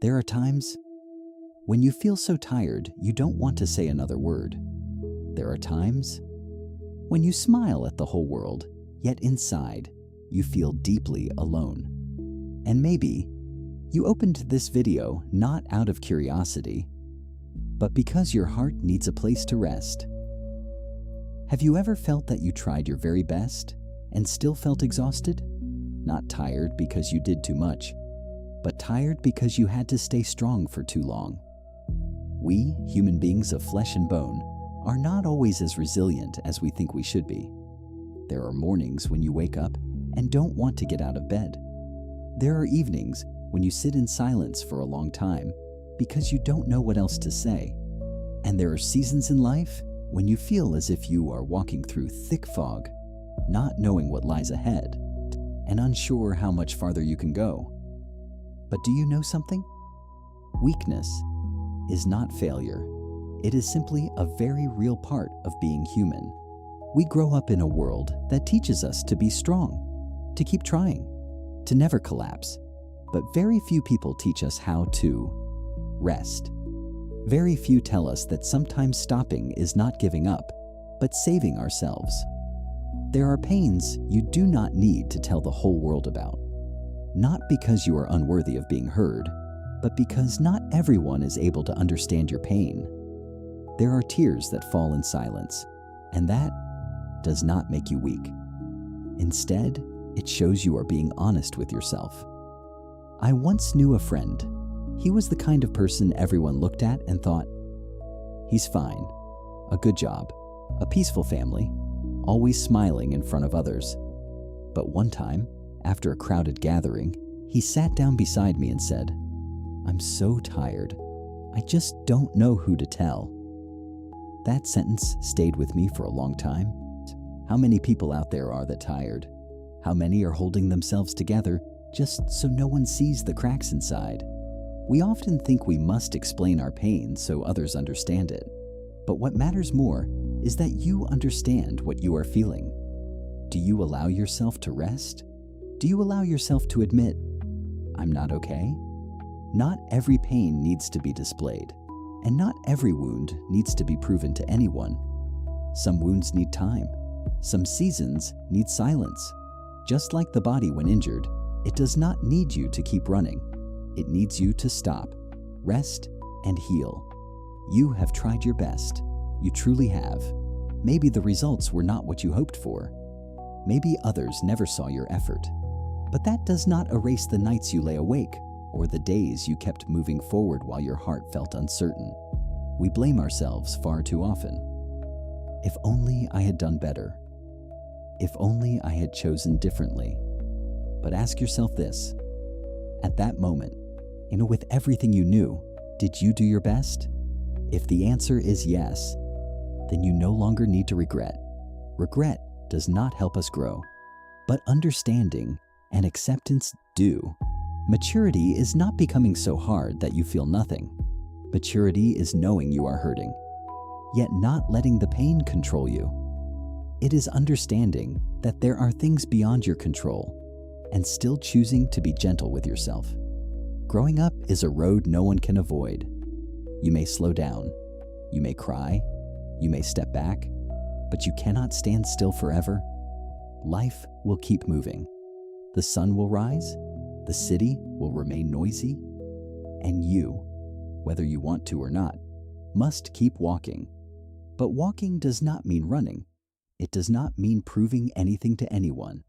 There are times when you feel so tired you don't want to say another word. There are times when you smile at the whole world, yet inside you feel deeply alone. And maybe you opened this video not out of curiosity, but because your heart needs a place to rest. Have you ever felt that you tried your very best and still felt exhausted? Not tired because you did too much, but tired because you had to stay strong for too long. We, human beings of flesh and bone, are not always as resilient as we think we should be. There are mornings when you wake up and don't want to get out of bed. There are evenings when you sit in silence for a long time because you don't know what else to say. And there are seasons in life when you feel as if you are walking through thick fog, not knowing what lies ahead, and unsure how much farther you can go. But do you know something? Weakness is not failure. It is simply a very real part of being human. We grow up in a world that teaches us to be strong, to keep trying, to never collapse. But very few people teach us how to rest. Very few tell us that sometimes stopping is not giving up, but saving ourselves. There are pains you do not need to tell the whole world about. Not because you are unworthy of being heard, but because not everyone is able to understand your pain. There are tears that fall in silence, and that does not make you weak. Instead, it shows you are being honest with yourself. I once knew a friend. He was the kind of person everyone looked at and thought, he's fine, a good job, a peaceful family, always smiling in front of others. But one time, after a crowded gathering, he sat down beside me and said, "I'm so tired. I just don't know who to tell." That sentence stayed with me for a long time. How many people out there are that tired? How many are holding themselves together just so no one sees the cracks inside? We often think we must explain our pain so others understand it. But what matters more is that you understand what you are feeling. Do you allow yourself to rest? Do you allow yourself to admit, "I'm not okay"? Not every pain needs to be displayed, and not every wound needs to be proven to anyone. Some wounds need time. Some seasons need silence. Just like the body when injured, it does not need you to keep running. It needs you to stop, rest, and heal. You have tried your best. You truly have. Maybe the results were not what you hoped for. Maybe others never saw your effort. But that does not erase the nights you lay awake or the days you kept moving forward while your heart felt uncertain. We blame ourselves far too often. If only I had done better. If only I had chosen differently. But ask yourself this. At that moment, with everything you knew, did you do your best? If the answer is yes, then you no longer need to regret. Regret does not help us grow, but understanding and acceptance do. Maturity is not becoming so hard that you feel nothing. Maturity is knowing you are hurting, yet not letting the pain control you. It is understanding that there are things beyond your control and still choosing to be gentle with yourself. Growing up is a road no one can avoid. You may slow down, you may cry, you may step back, but you cannot stand still forever. Life will keep moving. The sun will rise, the city will remain noisy, and you, whether you want to or not, must keep walking. But walking does not mean running. It does not mean proving anything to anyone.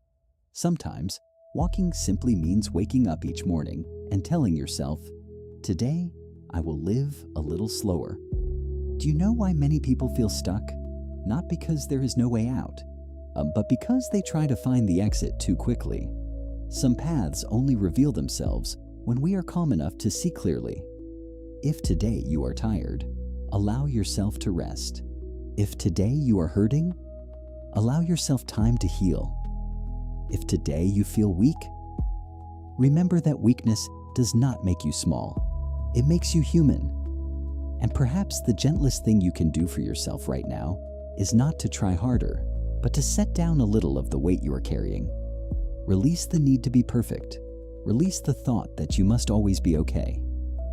Sometimes, walking simply means waking up each morning and telling yourself, "Today, I will live a little slower." Do you know why many people feel stuck? Not because there is no way out, but because they try to find the exit too quickly. Some paths only reveal themselves when we are calm enough to see clearly. If today you are tired, allow yourself to rest. If today you are hurting, allow yourself time to heal. If today you feel weak, remember that weakness does not make you small. It makes you human. And perhaps the gentlest thing you can do for yourself right now is not to try harder, but to set down a little of the weight you are carrying. Release the need to be perfect. Release the thought that you must always be okay.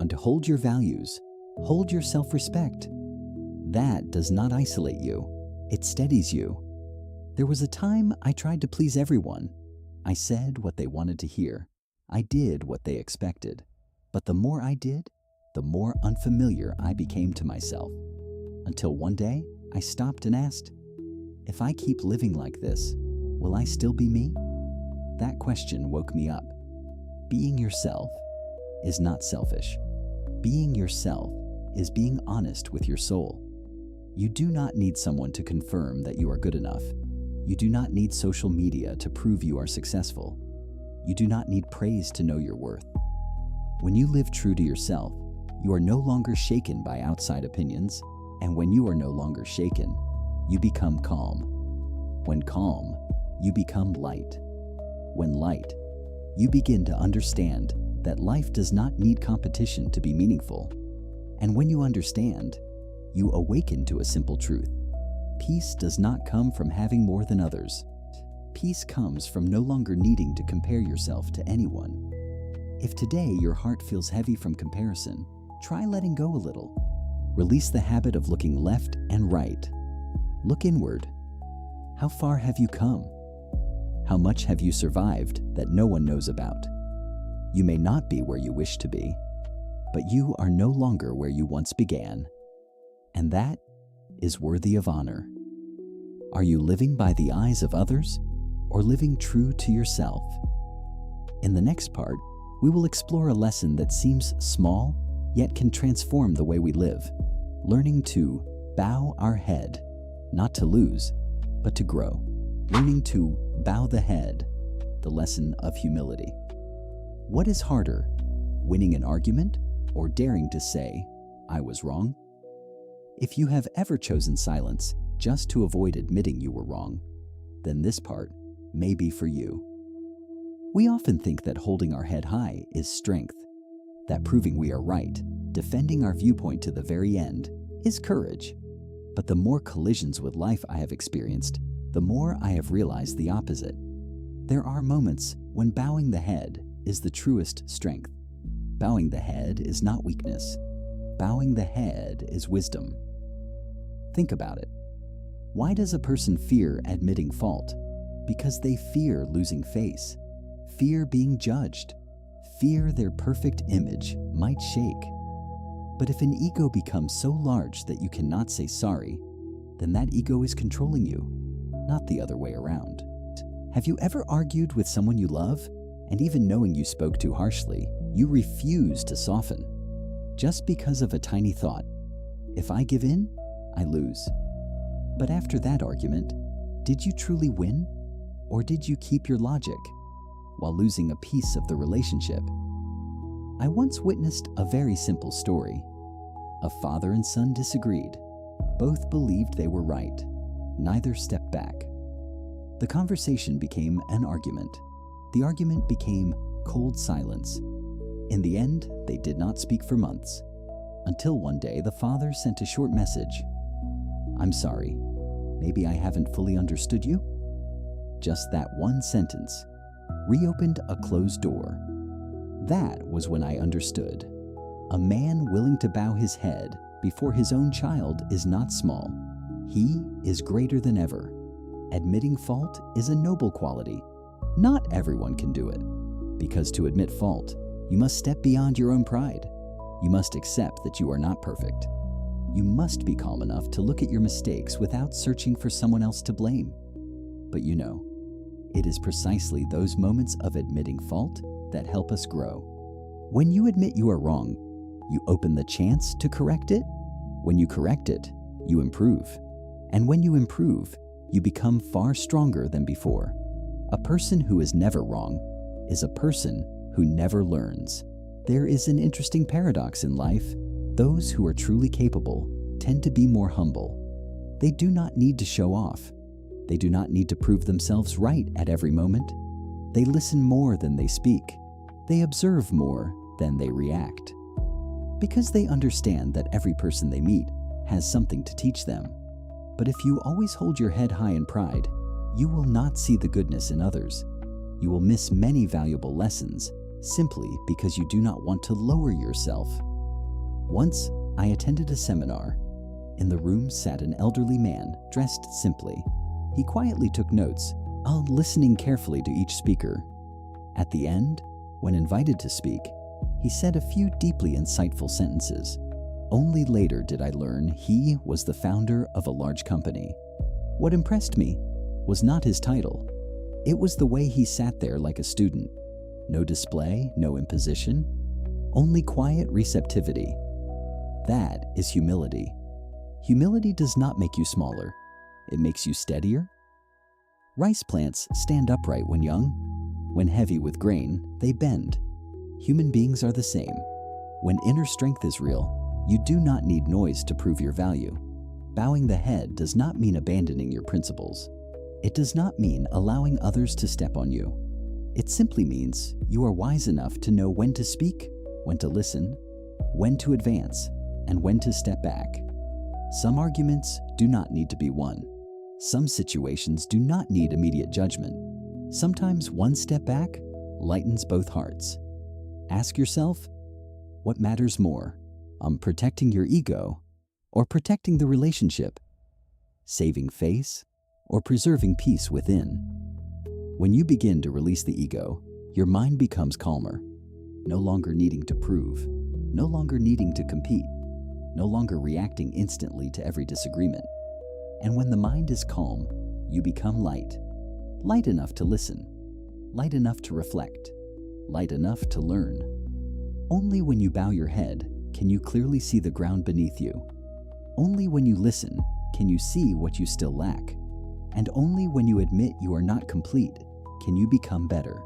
and to hold your values, hold your self-respect. That does not isolate you. It steadies you. There was a time I tried to please everyone. I said what they wanted to hear. I did what they expected. But the more I did, the more unfamiliar I became to myself. Until one day, I stopped and asked, if I keep living like this, will I still be me? That question woke me up. Being yourself is not selfish. Being yourself is being honest with your soul. You do not need someone to confirm that you are good enough. You do not need social media to prove you are successful. You do not need praise to know your worth. When you live true to yourself, you are no longer shaken by outside opinions, and when you are no longer shaken, you become calm. When calm, you become light. When light, you begin to understand that life does not need competition to be meaningful. And when you understand, you awaken to a simple truth. Peace does not come from having more than others. Peace comes from no longer needing to compare yourself to anyone. If today your heart feels heavy from comparison, try letting go a little. Release the habit of looking left and right. Look inward. How far have you come? How much have you survived that no one knows about? You may not be where you wish to be, but you are no longer where you once began. And that is worthy of honor. Are you living by the eyes of others or living true to yourself? In the next part, we will explore a lesson that seems small, yet can transform the way we live, learning to bow our head, not to lose, but to grow, learning to bow the head, the lesson of humility. What is harder, winning an argument or daring to say, I was wrong? If you have ever chosen silence just to avoid admitting you were wrong, then this part may be for you. We often think that holding our head high is strength, that proving we are right, defending our viewpoint to the very end, is courage. But the more collisions with life I have experienced, the more I have realized the opposite. There are moments when bowing the head is the truest strength. Bowing the head is not weakness. Bowing the head is wisdom. Think about it. Why does a person fear admitting fault? Because they fear losing face, fear being judged, fear their perfect image might shake. But if an ego becomes so large that you cannot say sorry, then that ego is controlling you, not the other way around. Have you ever argued with someone you love, and even knowing you spoke too harshly, you refuse to soften? Just because of a tiny thought, if I give in, I lose. But after that argument, did you truly win? Or did you keep your logic while losing a piece of the relationship? I once witnessed a very simple story. A father and son disagreed. Both believed they were right. Neither stepped back. The conversation became an argument. The argument became cold silence. In the end, they did not speak for months. Until one day, the father sent a short message. I'm sorry. Maybe I haven't fully understood you? Just that one sentence reopened a closed door. That was when I understood. A man willing to bow his head before his own child is not small. He is greater than ever. Admitting fault is a noble quality. Not everyone can do it, because to admit fault, you must step beyond your own pride. You must accept that you are not perfect. You must be calm enough to look at your mistakes without searching for someone else to blame. But you know, it is precisely those moments of admitting fault that help us grow. When you admit you are wrong, you open the chance to correct it. When you correct it, you improve. And when you improve, you become far stronger than before. A person who is never wrong is a person who never learns. There is an interesting paradox in life. Those who are truly capable tend to be more humble. They do not need to show off. They do not need to prove themselves right at every moment. They listen more than they speak. They observe more than they react. Because they understand that every person they meet has something to teach them. But if you always hold your head high in pride, you will not see the goodness in others. You will miss many valuable lessons simply because you do not want to lower yourself Once, I attended a seminar. In the room sat an elderly man, dressed simply. He quietly took notes, listening carefully to each speaker. At the end, when invited to speak, he said a few deeply insightful sentences. Only later did I learn he was the founder of a large company. What impressed me was not his title. It was the way he sat there like a student. No display, no imposition, only quiet receptivity. That is humility. Humility does not make you smaller. It makes you steadier. Rice plants stand upright when young. When heavy with grain, they bend. Human beings are the same. When inner strength is real, you do not need noise to prove your value. Bowing the head does not mean abandoning your principles. It does not mean allowing others to step on you. It simply means you are wise enough to know when to speak, when to listen, when to advance, and when to step back. Some arguments do not need to be won. Some situations do not need immediate judgment. Sometimes one step back lightens both hearts. Ask yourself, what matters more, protecting your ego or protecting the relationship? Saving face or preserving peace within? When you begin to release the ego, your mind becomes calmer, no longer needing to prove, no longer needing to compete, no longer reacting instantly to every disagreement. And when the mind is calm, you become light. Light enough to listen, light enough to reflect, light enough to learn. Only when you bow your head can you clearly see the ground beneath you. Only when you listen can you see what you still lack. And only when you admit you are not complete can you become better.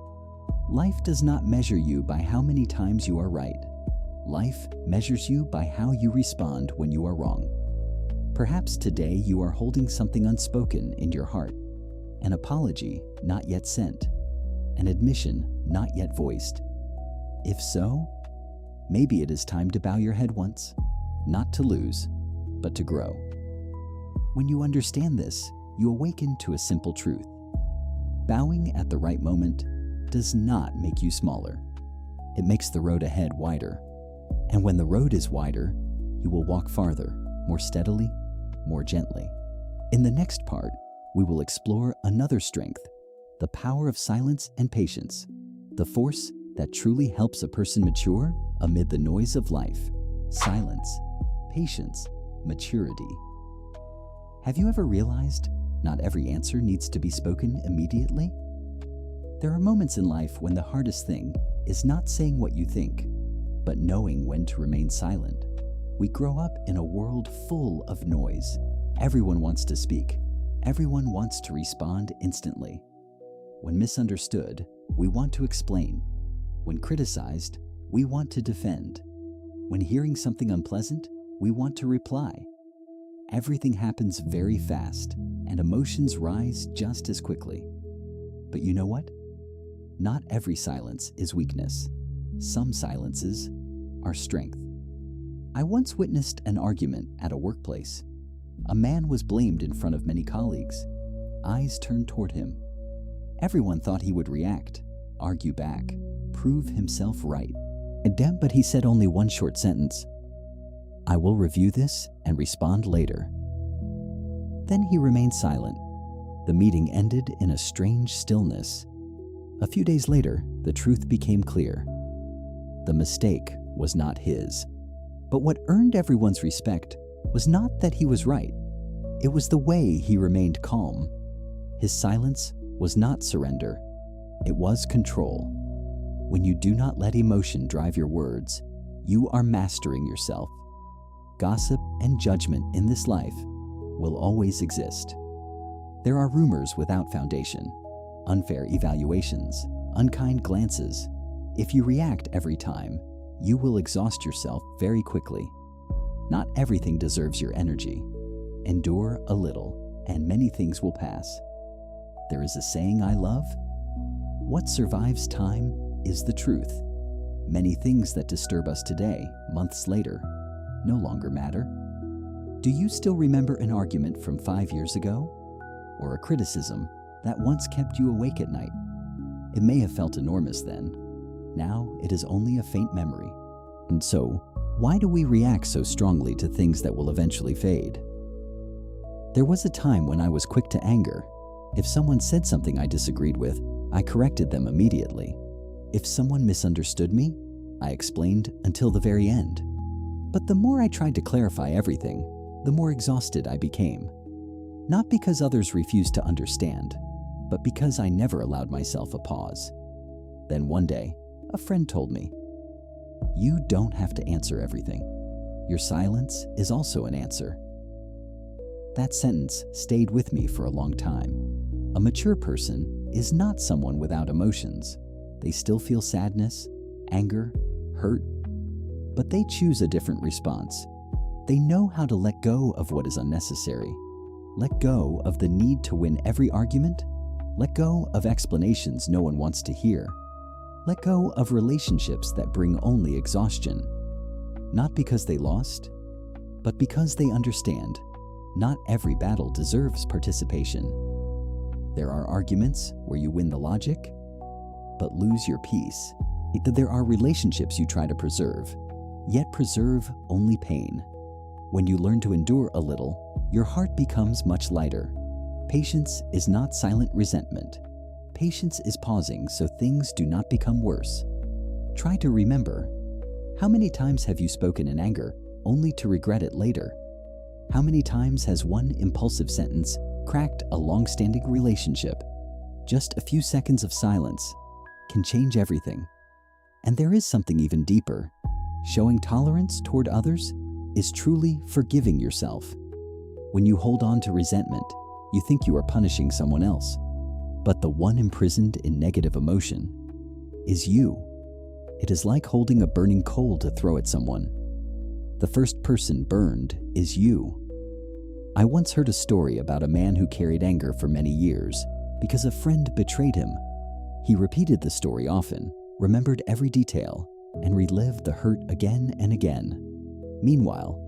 Life does not measure you by how many times you are right. Life measures you by how you respond when you are wrong. Perhaps today you are holding something unspoken in your heart, an apology not yet sent, an admission not yet voiced. If so, maybe it is time to bow your head once, not to lose, but to grow. When you understand this, you awaken to a simple truth. Bowing at the right moment does not make you smaller. It makes the road ahead wider. And when the road is wider, you will walk farther, more steadily, more gently. In the next part, we will explore another strength, the power of silence and patience, the force that truly helps a person mature amid the noise of life. Silence, patience, maturity. Have you ever realized not every answer needs to be spoken immediately? There are moments in life when the hardest thing is not saying what you think, but knowing when to remain silent. We grow up in a world full of noise. Everyone wants to speak. Everyone wants to respond instantly. When misunderstood, we want to explain. When criticized, we want to defend. When hearing something unpleasant, we want to reply. Everything happens very fast, and emotions rise just as quickly. But you know what? Not every silence is weakness. Some silences are strength. I once witnessed an argument at a workplace. A man was blamed in front of many colleagues. Eyes turned toward him. Everyone thought he would react, argue back, prove himself right. But he said only one short sentence. I will review this and respond later. Then he remained silent. The meeting ended in a strange stillness. A few days later, the truth became clear. The mistake was not his. But what earned everyone's respect was not that he was right. It was the way he remained calm. His silence was not surrender. It was control. When you do not let emotion drive your words, you are mastering yourself. Gossip and judgment in this life will always exist. There are rumors without foundation, unfair evaluations, unkind glances. If you react every time, you will exhaust yourself very quickly. Not everything deserves your energy. Endure a little, and many things will pass. There is a saying I love. What survives time is the truth. Many things that disturb us today, months later, no longer matter. Do you still remember an argument from 5 years ago? Or a criticism that once kept you awake at night? It may have felt enormous then. Now it is only a faint memory. And so, Why do we react so strongly to things that will eventually fade? There was a time when I was quick to anger. If someone said something I disagreed with, I corrected them immediately. If someone misunderstood me, I explained until the very end. But the more I tried to clarify everything, the more exhausted I became. Not because others refused to understand, but because I never allowed myself a pause. Then one day, a friend told me, "You don't have to answer everything. Your silence is also an answer." That sentence stayed with me for a long time. A mature person is not someone without emotions. They still feel sadness, anger, hurt, but they choose a different response. They know how to let go of what is unnecessary. Let go of the need to win every argument. Let go of explanations no one wants to hear. Let go of relationships that bring only exhaustion. Not because they lost, but because they understand not every battle deserves participation. There are arguments where you win the logic, but lose your peace. There are relationships you try to preserve, yet preserve only pain. When you learn to endure a little, your heart becomes much lighter. Patience is not silent resentment. Patience is pausing so things do not become worse. Try to remember, how many times have you spoken in anger only to regret it later? How many times has one impulsive sentence cracked a long-standing relationship? Just a few seconds of silence can change everything. And there is something even deeper. Showing tolerance toward others is truly forgiving yourself. When you hold on to resentment, you think you are punishing someone else. But the one imprisoned in negative emotion is you. It is like holding a burning coal to throw at someone. The first person burned is you. I once heard a story about a man who carried anger for many years because a friend betrayed him. He repeated the story often, remembered every detail, and relived the hurt again and again. Meanwhile,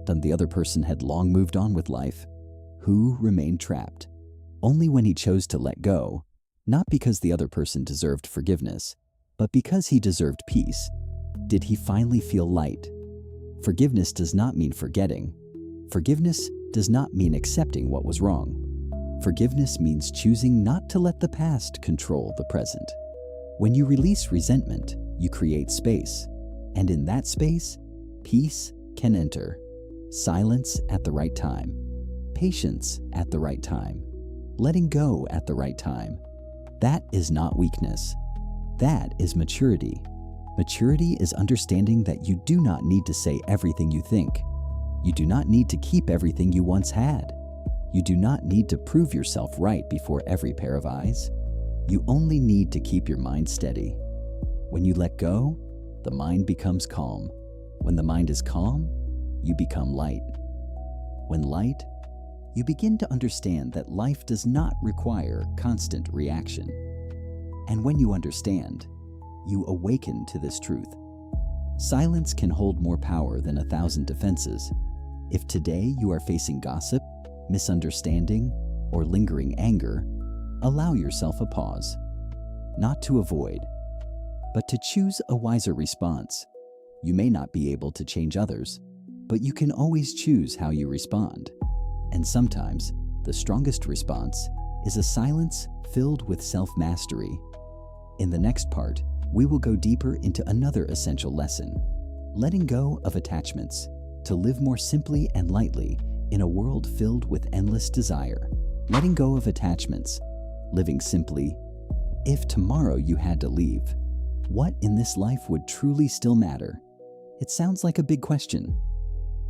the other person had long moved on with life. Who remained trapped? Only when he chose to let go, not because the other person deserved forgiveness, but because he deserved peace, did he finally feel light. Forgiveness does not mean forgetting. Forgiveness does not mean accepting what was wrong. Forgiveness means choosing not to let the past control the present. When you release resentment, you create space, and in that space, peace can enter. Silence at the right time, patience at the right time, letting go at the right time. That is not weakness. That is maturity. Maturity is understanding that you do not need to say everything you think. You do not need to keep everything you once had. You do not need to prove yourself right before every pair of eyes. You only need to keep your mind steady. When you let go, the mind becomes calm. When the mind is calm, you become light. When light, you begin to understand that life does not require constant reaction. And when you understand, you awaken to this truth. Silence can hold more power than 1,000 defenses. If today you are facing gossip, misunderstanding, or lingering anger, allow yourself a pause. Not to avoid, but to choose a wiser response. You may not be able to change others, but you can always choose how you respond. And sometimes, the strongest response is a silence filled with self-mastery. In the next part, we will go deeper into another essential lesson: letting go of attachments, to live more simply and lightly in a world filled with endless desire. Letting go of attachments, living simply. If tomorrow you had to leave, what in this life would truly still matter? It sounds like a big question.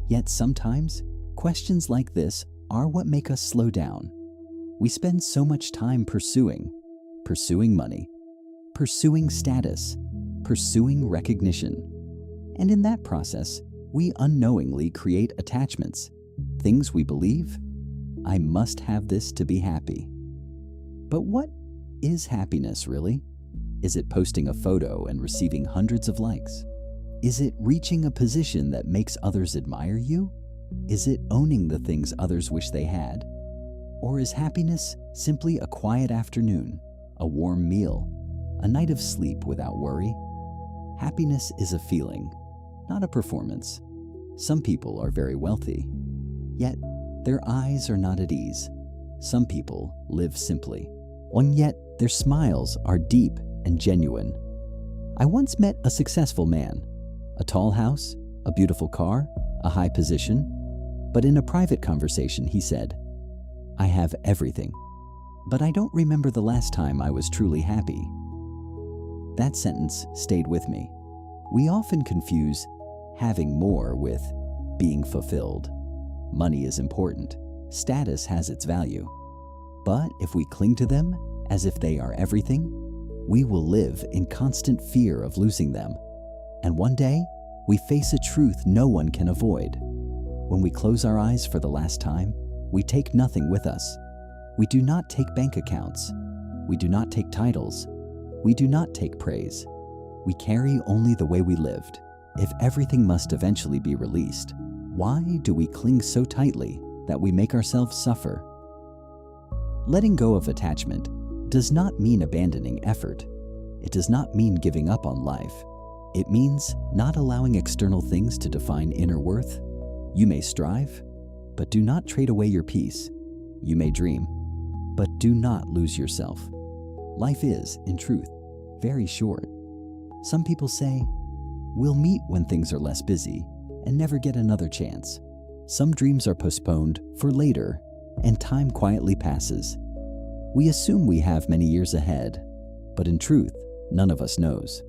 Yet sometimes, questions like this are what make us slow down. We spend so much time pursuing money, pursuing status, pursuing recognition. And in that process, we unknowingly create attachments, things we believe, I must have this to be happy. But what is happiness really? Is it posting a photo and receiving hundreds of likes? Is it reaching a position that makes others admire you? Is it owning the things others wish they had? Or is happiness simply a quiet afternoon, a warm meal, a night of sleep without worry? Happiness is a feeling, not a performance. Some people are very wealthy, yet their eyes are not at ease. Some people live simply, and yet their smiles are deep and genuine. I once met a successful man, a tall house, a beautiful car, a high position, but in a private conversation he said, "I have everything, but I don't remember the last time I was truly happy." That sentence stayed with me. We often confuse having more with being fulfilled. Money is important. Status has its value. But if we cling to them as if they are everything, we will live in constant fear of losing them. And one day, we face a truth no one can avoid. When we close our eyes for the last time, we take nothing with us. We do not take bank accounts. We do not take titles. We do not take praise. We carry only the way we lived. If everything must eventually be released, why do we cling so tightly that we make ourselves suffer? Letting go of attachment does not mean abandoning effort. It does not mean giving up on life. It means not allowing external things to define inner worth. You may strive, but do not trade away your peace. You may dream, but do not lose yourself. Life is, in truth, very short. Some people say, "We'll meet when things are less busy," and never get another chance. Some dreams are postponed for later, and time quietly passes. We assume we have many years ahead, but in truth, none of us knows.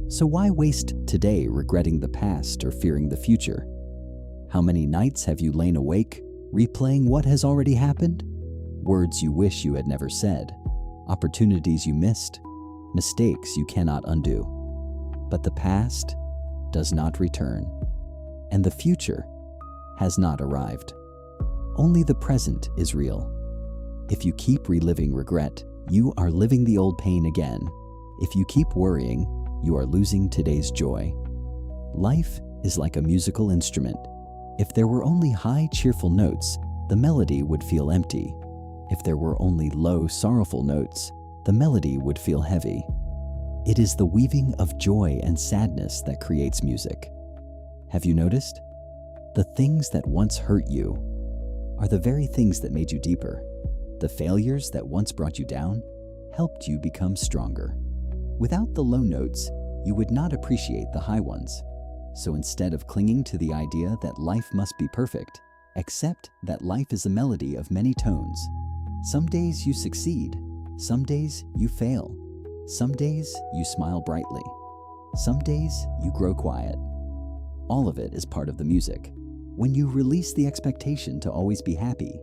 So why waste today regretting the past or fearing the future? How many nights have you lain awake, replaying what has already happened? Words you wish you had never said, opportunities you missed, mistakes you cannot undo. But the past does not return, and the future has not arrived. Only the present is real. If you keep reliving regret, you are living the old pain again. If you keep worrying, you are losing today's joy. Life is like a musical instrument. If there were only high, cheerful notes, the melody would feel empty. If there were only low, sorrowful notes, the melody would feel heavy. It is the weaving of joy and sadness that creates music. Have you noticed? The things that once hurt you are the very things that made you deeper. The failures that once brought you down helped you become stronger. Without the low notes, you would not appreciate the high ones. So instead of clinging to the idea that life must be perfect, accept that life is a melody of many tones. Some days you succeed, some days you fail, some days you smile brightly, some days you grow quiet. All of it is part of the music. When you release the expectation to always be happy,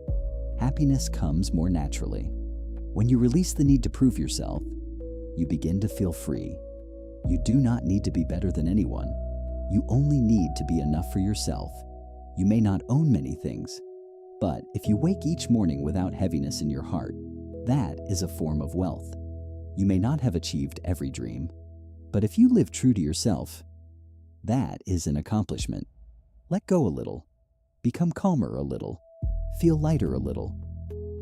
happiness comes more naturally. When you release the need to prove yourself, you begin to feel free. You do not need to be better than anyone. You only need to be enough for yourself. You may not own many things, but if you wake each morning without heaviness in your heart, that is a form of wealth. You may not have achieved every dream, but if you live true to yourself, that is an accomplishment. Let go a little. Become calmer a little. Feel lighter a little.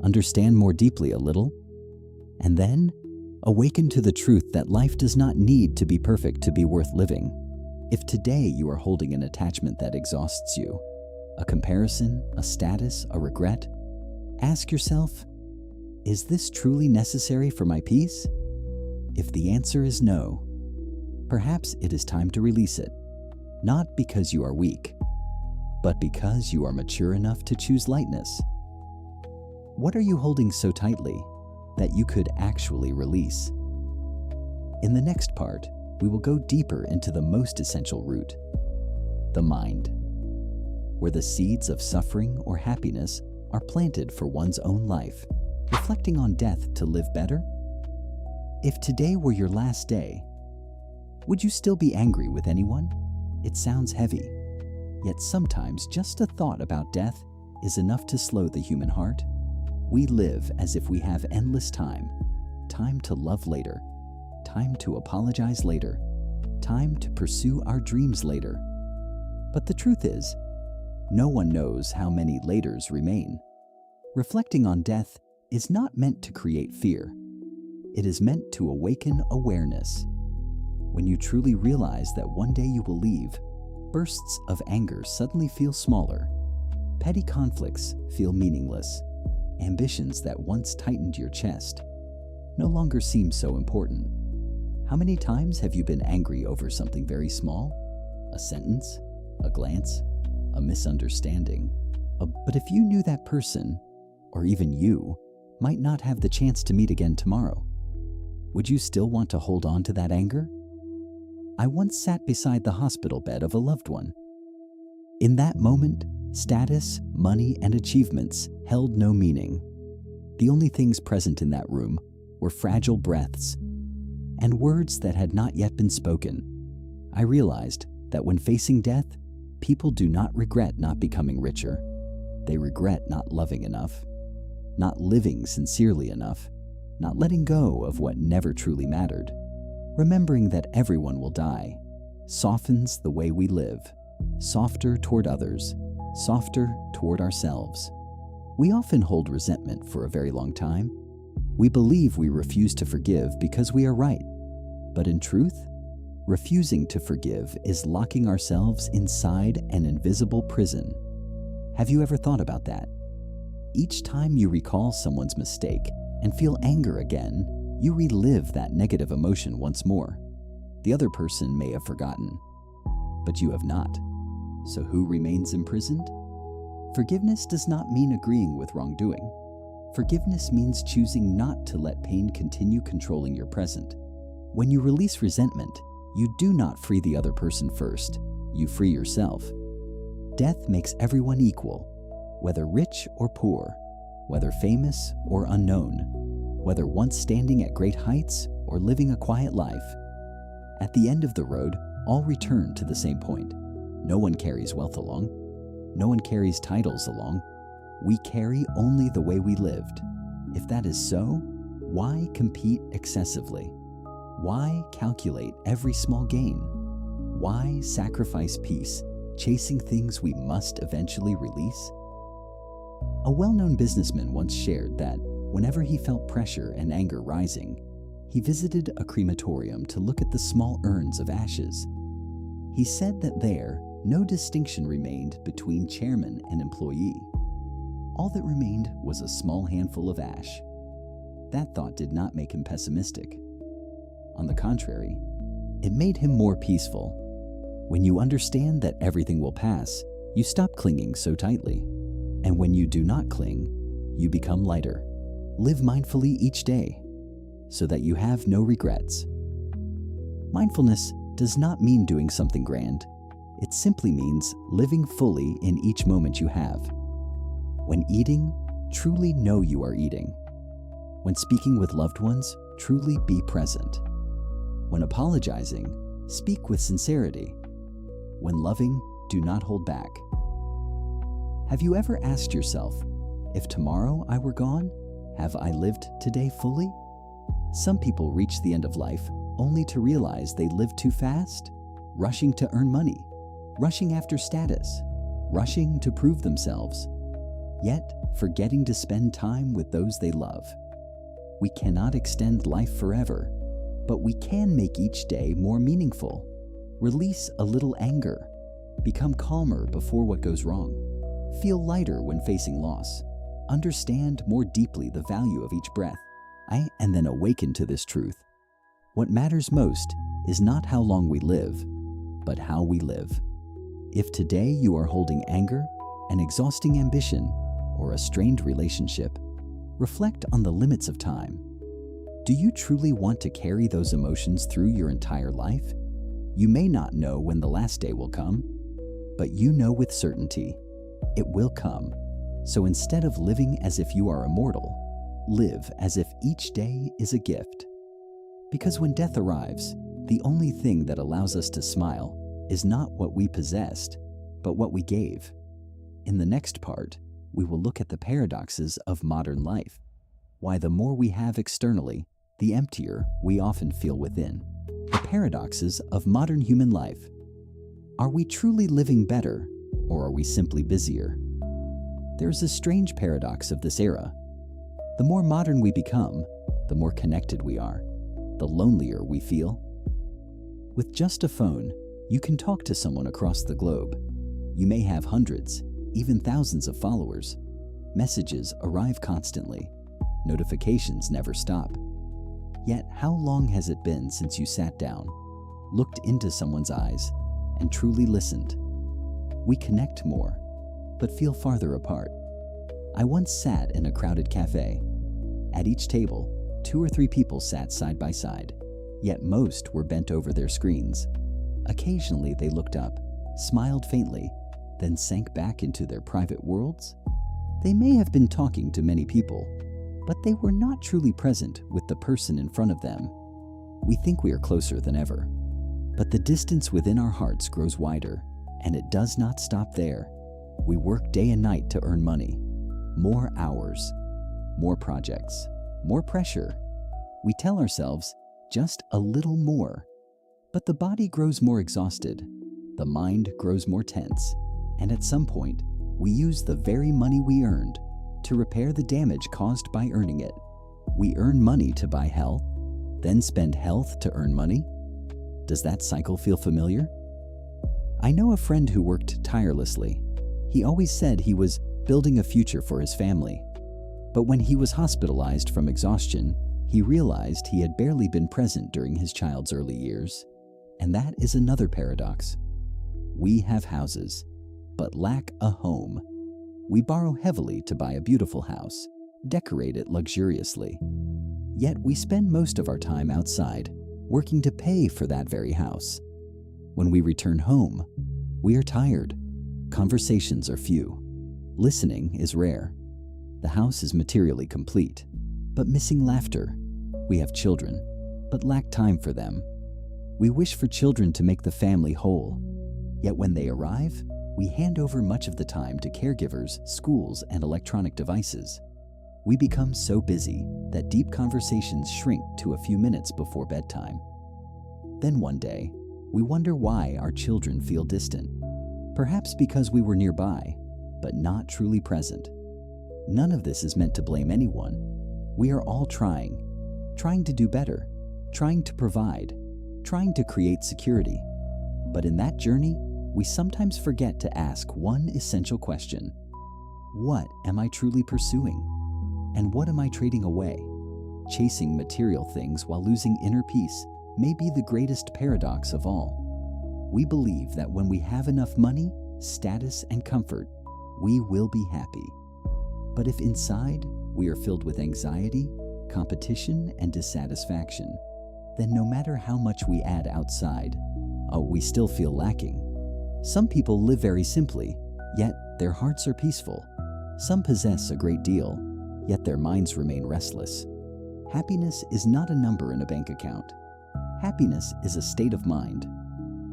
Understand more deeply a little. And then, awaken to the truth that life does not need to be perfect to be worth living. If today you are holding an attachment that exhausts you, a comparison, a status, a regret, ask yourself, is this truly necessary for my peace? If the answer is no, perhaps it is time to release it, not because you are weak, but because you are mature enough to choose lightness. What are you holding so tightly that you could actually release? In the next part, we will go deeper into the most essential root, the mind, where the seeds of suffering or happiness are planted for one's own life, reflecting on death to live better. If today were your last day, would you still be angry with anyone? It sounds heavy, yet sometimes just a thought about death is enough to slow the human heart. We live as if we have endless time, time to love later, time to apologize later, time to pursue our dreams later. But the truth is, no one knows how many laters remain. Reflecting on death is not meant to create fear. It is meant to awaken awareness. When you truly realize that one day you will leave, Bursts of anger suddenly feel smaller. Petty conflicts feel meaningless. Ambitions that once tightened your chest no longer seem so important. How many times have you been angry over something very small? A sentence, a glance, a misunderstanding. But if you knew that person, or even you, might not have the chance to meet again tomorrow, would you still want to hold on to that anger? I once sat beside the hospital bed of a loved one. In that moment, status, money, and achievements held no meaning. The only things present in that room were fragile breaths and words that had not yet been spoken. I realized that when facing death, people do not regret not becoming richer. They regret not loving enough, not living sincerely enough, not letting go of what never truly mattered. Remembering that everyone will die softens the way we live, softer toward others, softer toward ourselves. We often hold resentment for a very long time. We believe we refuse to forgive because we are right. But in truth, refusing to forgive is locking ourselves inside an invisible prison. Have you ever thought about that? Each time you recall someone's mistake and feel anger again, you relive that negative emotion once more. The other person may have forgotten, but you have not. So who remains imprisoned? Forgiveness does not mean agreeing with wrongdoing. Forgiveness means choosing not to let pain continue controlling your present. When you release resentment, you do not free the other person first. You free yourself. Death makes everyone equal, whether rich or poor, whether famous or unknown, whether once standing at great heights or living a quiet life. At the end of the road, all return to the same point. No one carries wealth along. No one carries titles along. We carry only the way we lived. If that is so, why compete excessively? Why calculate every small gain? Why sacrifice peace, chasing things we must eventually release? A well-known businessman once shared that whenever he felt pressure and anger rising, he visited a crematorium to look at the small urns of ashes. He said that there, no distinction remained between chairman and employee. All that remained was a small handful of ash. That thought did not make him pessimistic. On the contrary, it made him more peaceful. When you understand that everything will pass, you stop clinging so tightly. And when you do not cling, you become lighter. Live mindfully each day so that you have no regrets. Mindfulness does not mean doing something grand. It simply means living fully in each moment you have. When eating, truly know you are eating. When speaking with loved ones, truly be present. When apologizing, speak with sincerity. When loving, do not hold back. Have you ever asked yourself, if tomorrow I were gone, have I lived today fully? Some people reach the end of life only to realize they lived too fast, rushing to earn money, rushing after status, rushing to prove themselves, yet forgetting to spend time with those they love. We cannot extend life forever, but we can make each day more meaningful. Release a little anger. Become calmer before what goes wrong. Feel lighter when facing loss. Understand more deeply the value of each breath. And then awaken to this truth. What matters most is not how long we live, but how we live. If today you are holding anger, an exhausting ambition, or a strained relationship, reflect on the limits of time. Do you truly want to carry those emotions through your entire life? You may not know when the last day will come, but you know with certainty it will come. So instead of living as if you are immortal, live as if each day is a gift. Because when death arrives, the only thing that allows us to smile is not what we possessed, but what we gave. In the next part, we will look at the paradoxes of modern life, why the more we have externally, the emptier we often feel within. The paradoxes of modern human life. Are we truly living better, or are we simply busier? There's a strange paradox of this era. The more modern we become, the more connected we are, the lonelier we feel. With just a phone, You can talk to someone across the globe. You may have hundreds, even thousands of followers. Messages arrive constantly. Notifications never stop. Yet, how long has it been since you sat down, looked into someone's eyes, and truly listened? We connect more, but feel farther apart. I once sat in a crowded cafe. At each table, 2 or 3 people sat side by side, yet most were bent over their screens. Occasionally they looked up, smiled faintly, then sank back into their private worlds. They may have been talking to many people, but they were not truly present with the person in front of them. We think we are closer than ever, but the distance within our hearts grows wider, and it does not stop there. We work day and night to earn money. More hours, more projects, more pressure. We tell ourselves just a little more, but the body grows more exhausted, the mind grows more tense, and at some point, we use the very money we earned to repair the damage caused by earning it. We earn money to buy health, then spend health to earn money. Does that cycle feel familiar? I know a friend who worked tirelessly. He always said he was building a future for his family. But when he was hospitalized from exhaustion, he realized he had barely been present during his child's early years. And that is another paradox. We have houses, but lack a home. We borrow heavily to buy a beautiful house, decorate it luxuriously. Yet we spend most of our time outside, working to pay for that very house. When we return home, we are tired. Conversations are few. Listening is rare. The house is materially complete, but missing laughter. We have children, but lack time for them. We wish for children to make the family whole. Yet when they arrive, we hand over much of the time to caregivers, schools, and electronic devices. We become so busy that deep conversations shrink to a few minutes before bedtime. Then one day, we wonder why our children feel distant. Perhaps because we were nearby, but not truly present. None of this is meant to blame anyone. We are all trying to do better, trying to provide, trying to create security. But in that journey, we sometimes forget to ask one essential question. What am I truly pursuing? And what am I trading away? Chasing material things while losing inner peace may be the greatest paradox of all. We believe that when we have enough money, status, and comfort, we will be happy. But if inside we are filled with anxiety, competition, and dissatisfaction, then no matter how much we add outside, we still feel lacking. Some people live very simply, yet their hearts are peaceful. Some possess a great deal, yet their minds remain restless. Happiness is not a number in a bank account. Happiness is a state of mind.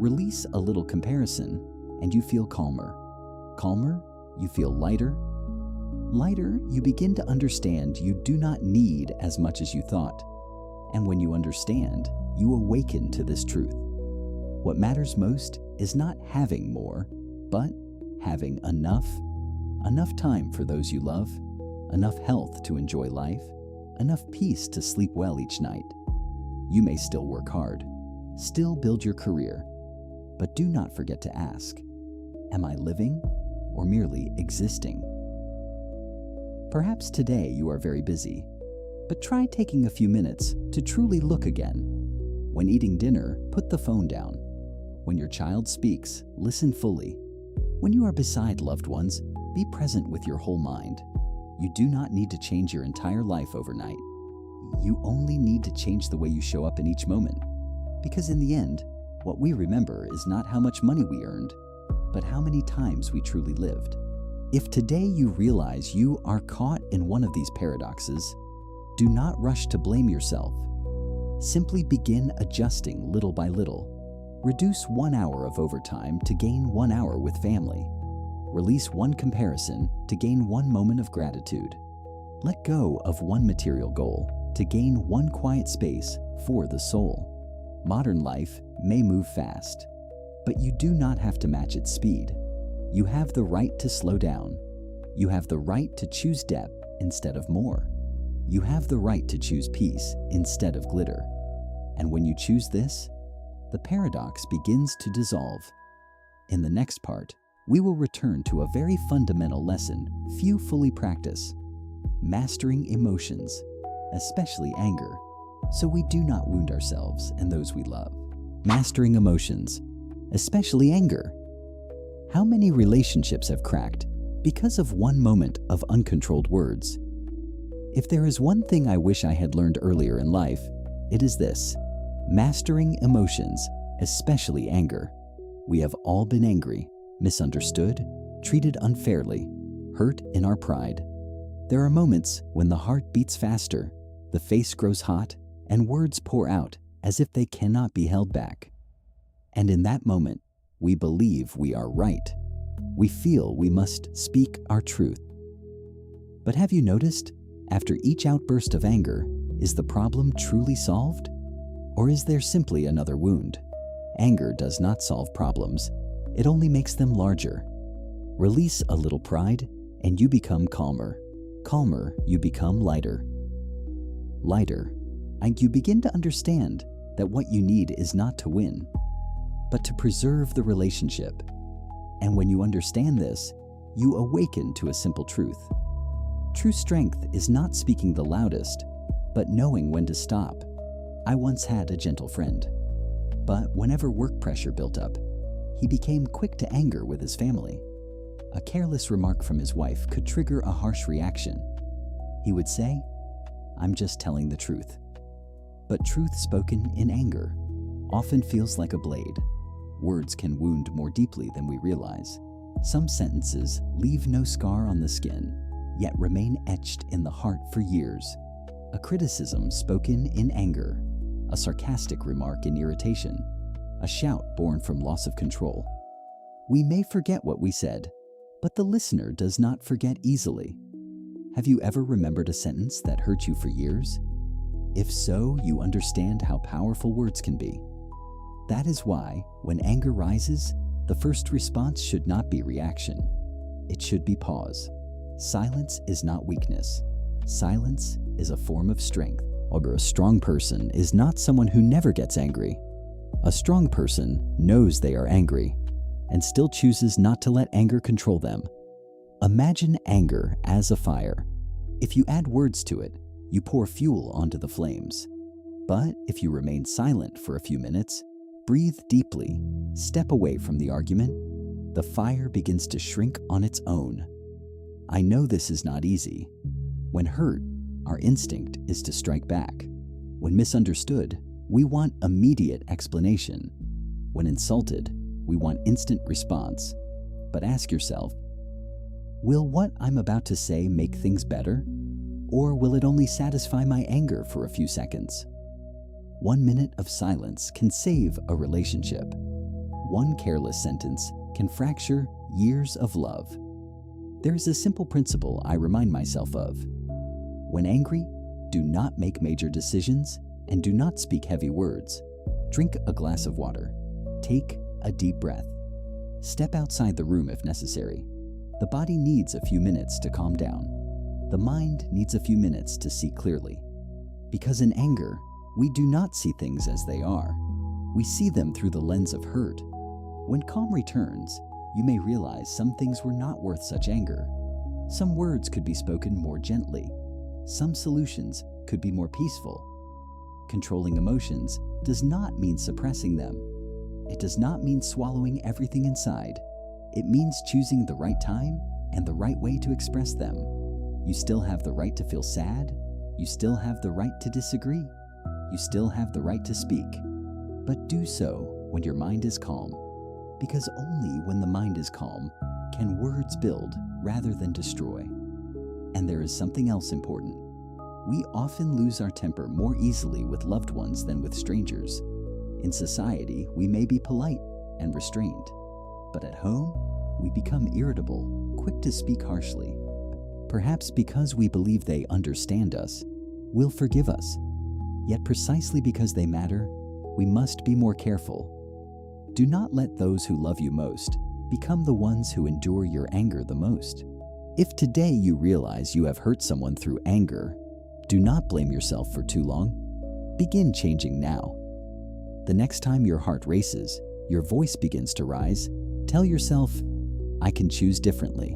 Release a little comparison, and you feel calmer. Calmer, you feel lighter. Lighter, you begin to understand you do not need as much as you thought. And when you understand, you awaken to this truth. What matters most is not having more, but having enough. Enough time for those you love, enough health to enjoy life, enough peace to sleep well each night. You may still work hard, still build your career, but do not forget to ask, am I living or merely existing? Perhaps today you are very busy, but try taking a few minutes to truly look again. When eating dinner, put the phone down. When your child speaks, listen fully. When you are beside loved ones, be present with your whole mind. You do not need to change your entire life overnight. You only need to change the way you show up in each moment. Because in the end, what we remember is not how much money we earned, but how many times we truly lived. If today you realize you are caught in one of these paradoxes, do not rush to blame yourself. Simply begin adjusting little by little. Reduce 1 hour of overtime to gain 1 hour with family. Release one comparison to gain one moment of gratitude. Let go of one material goal to gain one quiet space for the soul. Modern life may move fast, but you do not have to match its speed. You have the right to slow down. You have the right to choose depth instead of more. You have the right to choose peace instead of glitter. And when you choose this, the paradox begins to dissolve. In the next part, we will return to a very fundamental lesson few fully practice: mastering emotions, especially anger, so we do not wound ourselves and those we love. Mastering emotions, especially anger. How many relationships have cracked because of one moment of uncontrolled words? If there is one thing I wish I had learned earlier in life, it is this: mastering emotions, especially anger. We have all been angry, misunderstood, treated unfairly, hurt in our pride. There are moments when the heart beats faster, the face grows hot, and words pour out as if they cannot be held back. And in that moment, we believe we are right. We feel we must speak our truth. But have you noticed, after each outburst of anger, is the problem truly solved? Or is there simply another wound? Anger does not solve problems. It only makes them larger. Release a little pride, and you become calmer. Calmer, you become lighter. Lighter, and you begin to understand that what you need is not to win, but to preserve the relationship. And when you understand this, you awaken to a simple truth. True strength is not speaking the loudest, but knowing when to stop. I once had a gentle friend, but whenever work pressure built up, he became quick to anger with his family. A careless remark from his wife could trigger a harsh reaction. He would say, "I'm just telling the truth." But truth spoken in anger often feels like a blade. Words can wound more deeply than we realize. Some sentences leave no scar on the skin, yet remain etched in the heart for years. A criticism spoken in anger, a sarcastic remark in irritation, a shout born from loss of control. We may forget what we said, but the listener does not forget easily. Have you ever remembered a sentence that hurt you for years? If so, you understand how powerful words can be. That is why, when anger rises, the first response should not be reaction. It should be pause. Silence is not weakness. Silence is a form of strength. A strong person is not someone who never gets angry. A strong person knows they are angry and still chooses not to let anger control them. Imagine anger as a fire. If you add words to it, you pour fuel onto the flames. But if you remain silent for a few minutes, breathe deeply, step away from the argument, the fire begins to shrink on its own. I know this is not easy. When hurt, our instinct is to strike back. When misunderstood, we want immediate explanation. When insulted, we want instant response. But ask yourself, will what I'm about to say make things better? Or will it only satisfy my anger for a few seconds? 1 minute of silence can save a relationship. One careless sentence can fracture years of love. There is a simple principle I remind myself of. When angry, do not make major decisions and do not speak heavy words. Drink a glass of water. Take a deep breath. Step outside the room if necessary. The body needs a few minutes to calm down. The mind needs a few minutes to see clearly. Because in anger, we do not see things as they are. We see them through the lens of hurt. When calm returns, you may realize some things were not worth such anger. Some words could be spoken more gently. Some solutions could be more peaceful. Controlling emotions does not mean suppressing them. It does not mean swallowing everything inside. It means choosing the right time and the right way to express them. You still have the right to feel sad. You still have the right to disagree. You still have the right to speak. But do so when your mind is calm. Because only when the mind is calm can words build rather than destroy. And there is something else important. We often lose our temper more easily with loved ones than with strangers. In society, we may be polite and restrained. But at home, we become irritable, quick to speak harshly. Perhaps because we believe they understand us, will forgive us. Yet precisely because they matter, we must be more careful. Do not let those who love you most become the ones who endure your anger the most. If today you realize you have hurt someone through anger, do not blame yourself for too long. Begin changing now. The next time your heart races, your voice begins to rise, tell yourself, I can choose differently.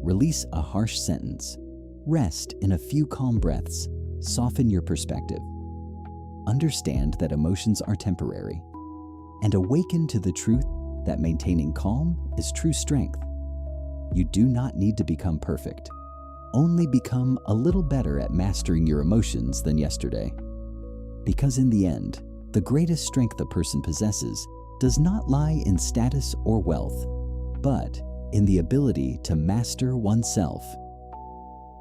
Release a harsh sentence. Rest in a few calm breaths. Soften your perspective. Understand that emotions are temporary. And awaken to the truth that maintaining calm is true strength. You do not need to become perfect. Only become a little better at mastering your emotions than yesterday. Because in the end, the greatest strength a person possesses does not lie in status or wealth, but in the ability to master oneself.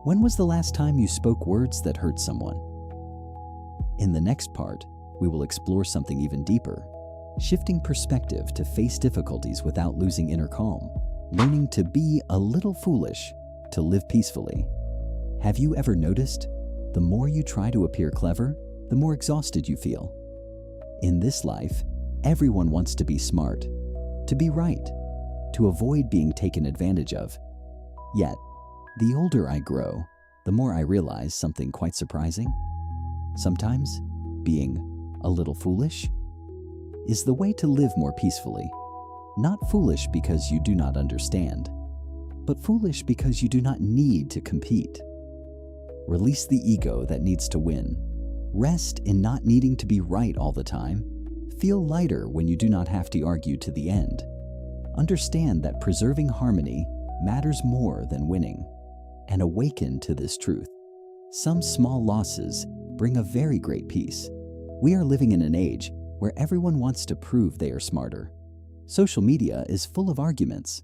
When was the last time you spoke words that hurt someone? In the next part, we will explore something even deeper, shifting perspective to face difficulties without losing inner calm, learning to be a little foolish to live peacefully. Have you ever noticed, the more you try to appear clever, the more exhausted you feel? In this life, everyone wants to be smart, to be right, to avoid being taken advantage of. Yet, the older I grow, the more I realize something quite surprising. Sometimes, being a little foolish is the way to live more peacefully. Not foolish because you do not understand, but foolish because you do not need to compete. Release the ego that needs to win. Rest in not needing to be right all the time. Feel lighter when you do not have to argue to the end. Understand that preserving harmony matters more than winning, and awaken to this truth. Some small losses bring a very great peace. We are living in an age where everyone wants to prove they are smarter. Social media is full of arguments.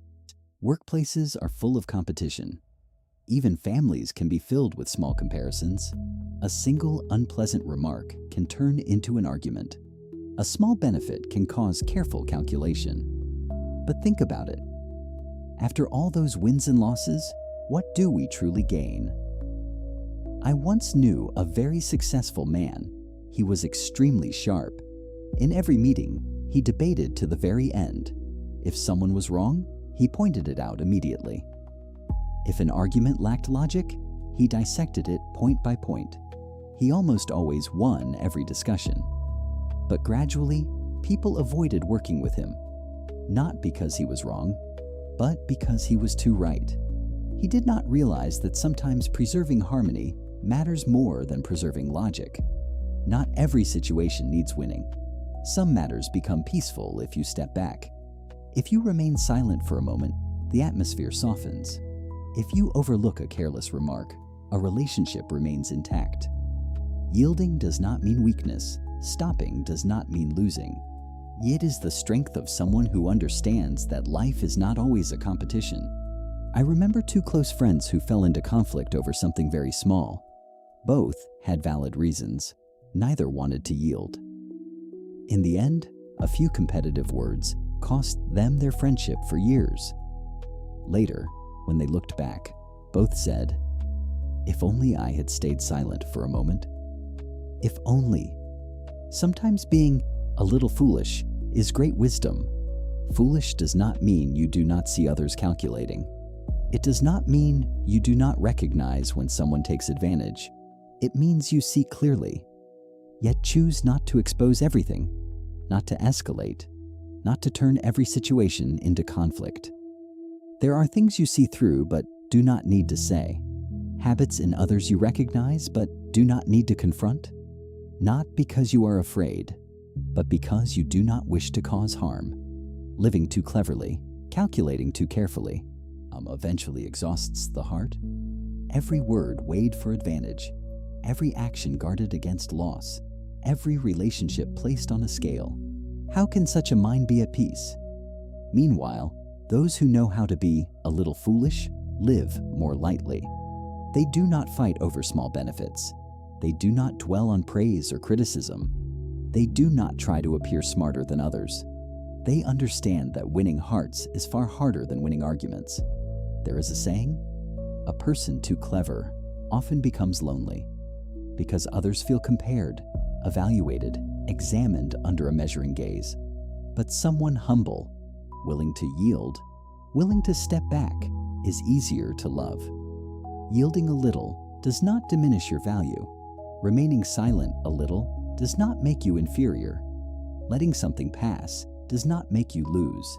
Workplaces are full of competition. Even families can be filled with small comparisons. A single unpleasant remark can turn into an argument. A small benefit can cause careful calculation. But think about it. After all those wins and losses, what do we truly gain? I once knew a very successful man. He was extremely sharp. In every meeting, he debated to the very end. If someone was wrong, he pointed it out immediately. If an argument lacked logic, he dissected it point by point. He almost always won every discussion. But gradually, people avoided working with him. Not because he was wrong, but because he was too right. He did not realize that sometimes preserving harmony matters more than preserving logic. Not every situation needs winning. Some matters become peaceful if you step back. If you remain silent for a moment, the atmosphere softens. If you overlook a careless remark, a relationship remains intact. Yielding does not mean weakness. Stopping does not mean losing. It is the strength of someone who understands that life is not always a competition. I remember two close friends who fell into conflict over something very small. Both had valid reasons. Neither wanted to yield. In the end, a few competitive words cost them their friendship for years. Later, when they looked back, both said, "If only I had stayed silent for a moment. If only." Sometimes being a little foolish is great wisdom. Foolish does not mean you do not see others calculating. It does not mean you do not recognize when someone takes advantage. It means you see clearly, yet choose not to expose everything, not to escalate, not to turn every situation into conflict. There are things you see through but do not need to say. Habits in others you recognize but do not need to confront. Not because you are afraid, but because you do not wish to cause harm. Living too cleverly, calculating too carefully, eventually exhausts the heart. Every word weighed for advantage, every action guarded against loss, every relationship placed on a scale. How can such a mind be at peace? Meanwhile, those who know how to be a little foolish live more lightly. They do not fight over small benefits. They do not dwell on praise or criticism. They do not try to appear smarter than others. They understand that winning hearts is far harder than winning arguments. There is a saying, a person too clever often becomes lonely because others feel compared, evaluated, examined under a measuring gaze. But someone humble, willing to yield, willing to step back, is easier to love. Yielding a little does not diminish your value. Remaining silent a little does not make you inferior. Letting something pass does not make you lose.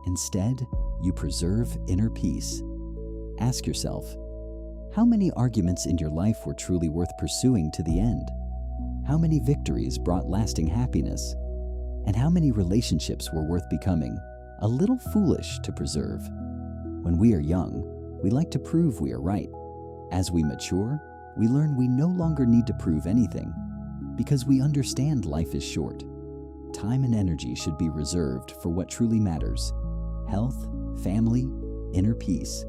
Instead, you preserve inner peace. Ask yourself, how many arguments in your life were truly worth pursuing to the end? How many victories brought lasting happiness? And how many relationships were worth becoming a little foolish to preserve? When we are young, we like to prove we are right. As we mature, we learn we no longer need to prove anything because we understand life is short. Time and energy should be reserved for what truly matters: health, family, inner peace.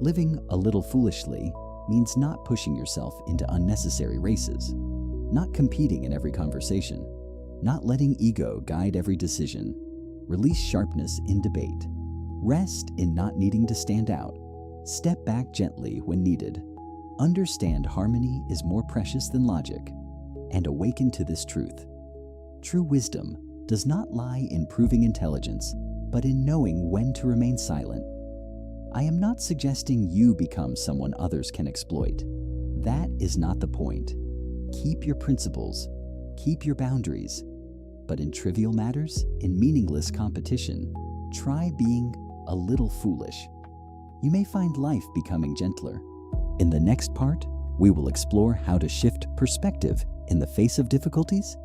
Living a little foolishly means not pushing yourself into unnecessary races, not competing in every conversation, not letting ego guide every decision. Release sharpness in debate. Rest in not needing to stand out. Step back gently when needed. Understand harmony is more precious than logic, and awaken to this truth. True wisdom does not lie in proving intelligence, but in knowing when to remain silent. I am not suggesting you become someone others can exploit. That is not the point. Keep your principles, keep your boundaries, but in trivial matters, in meaningless competition, try being a little foolish. You may find life becoming gentler. In the next part, we will explore how to shift perspective in the face of difficulties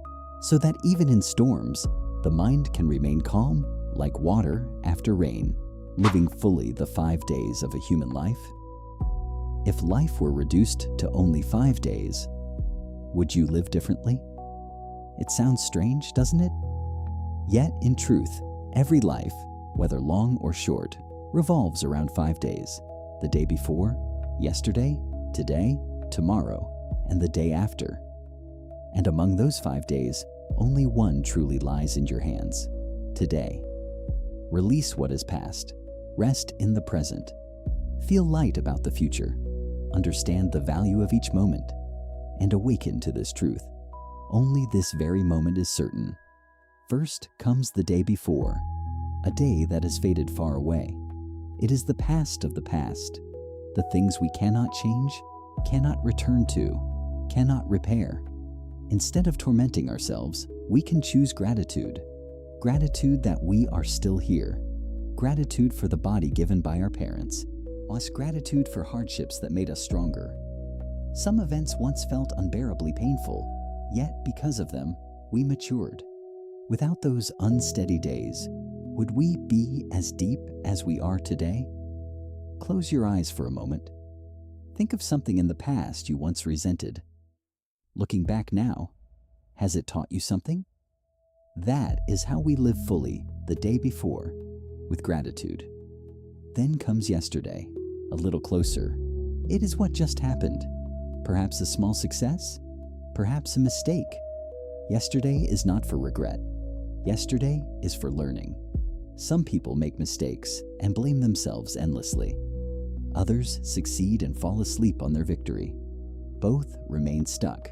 so that even in storms, the mind can remain calm like water after rain, living fully the 5 days of a human life. If life were reduced to only 5 days, would you live differently? It sounds strange, doesn't it? Yet, in truth, every life, whether long or short, revolves around 5 days: the day before, yesterday, today, tomorrow, and the day after. And among those 5 days, only one truly lies in your hands: today. Release what is past. Rest in the present. Feel light about the future. Understand the value of each moment. And awaken to this truth. Only this very moment is certain. First comes the day before, a day that has faded far away. It is the past of the past, the things we cannot change, cannot return to, cannot repair. Instead of tormenting ourselves, we can choose gratitude. Gratitude that we are still here. Gratitude for the body given by our parents. Plus gratitude for hardships that made us stronger. Some events once felt unbearably painful, yet because of them, we matured. Without those unsteady days, would we be as deep as we are today? Close your eyes for a moment. Think of something in the past you once resented. Looking back now, has it taught you something? That is how we live fully the day before, with gratitude. Then comes yesterday, a little closer. It is what just happened. Perhaps a small success, perhaps a mistake. Yesterday is not for regret. Yesterday is for learning. Some people make mistakes and blame themselves endlessly. Others succeed and fall asleep on their victory. Both remain stuck.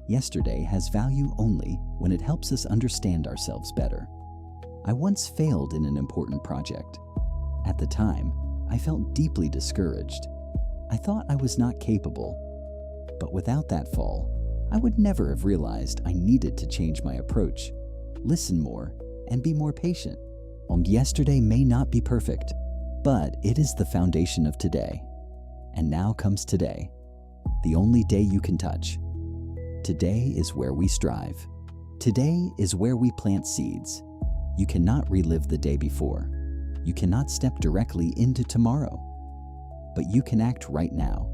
Yesterday has value only when it helps us understand ourselves better. I once failed in an important project. At the time, I felt deeply discouraged. I thought I was not capable. But without that fall, I would never have realized I needed to change my approach, listen more, and be more patient. Yesterday may not be perfect, but it is the foundation of today. And now comes today, the only day you can touch. Today is where we strive. Today is where we plant seeds. You cannot relive the day before. You cannot step directly into tomorrow. But you can act right now.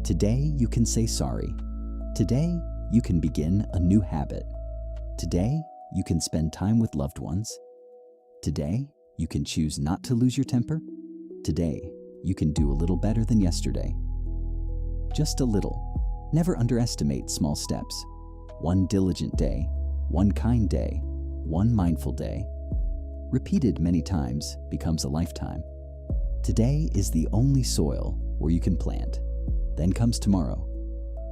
Today you can say sorry. Today you can begin a new habit. Today you can spend time with loved ones. Today you can choose not to lose your temper. Today you can do a little better than yesterday. Just a little. Never underestimate small steps. One diligent day, one kind day, one mindful day. Repeated many times becomes a lifetime. Today is the only soil where you can plant. Then comes tomorrow,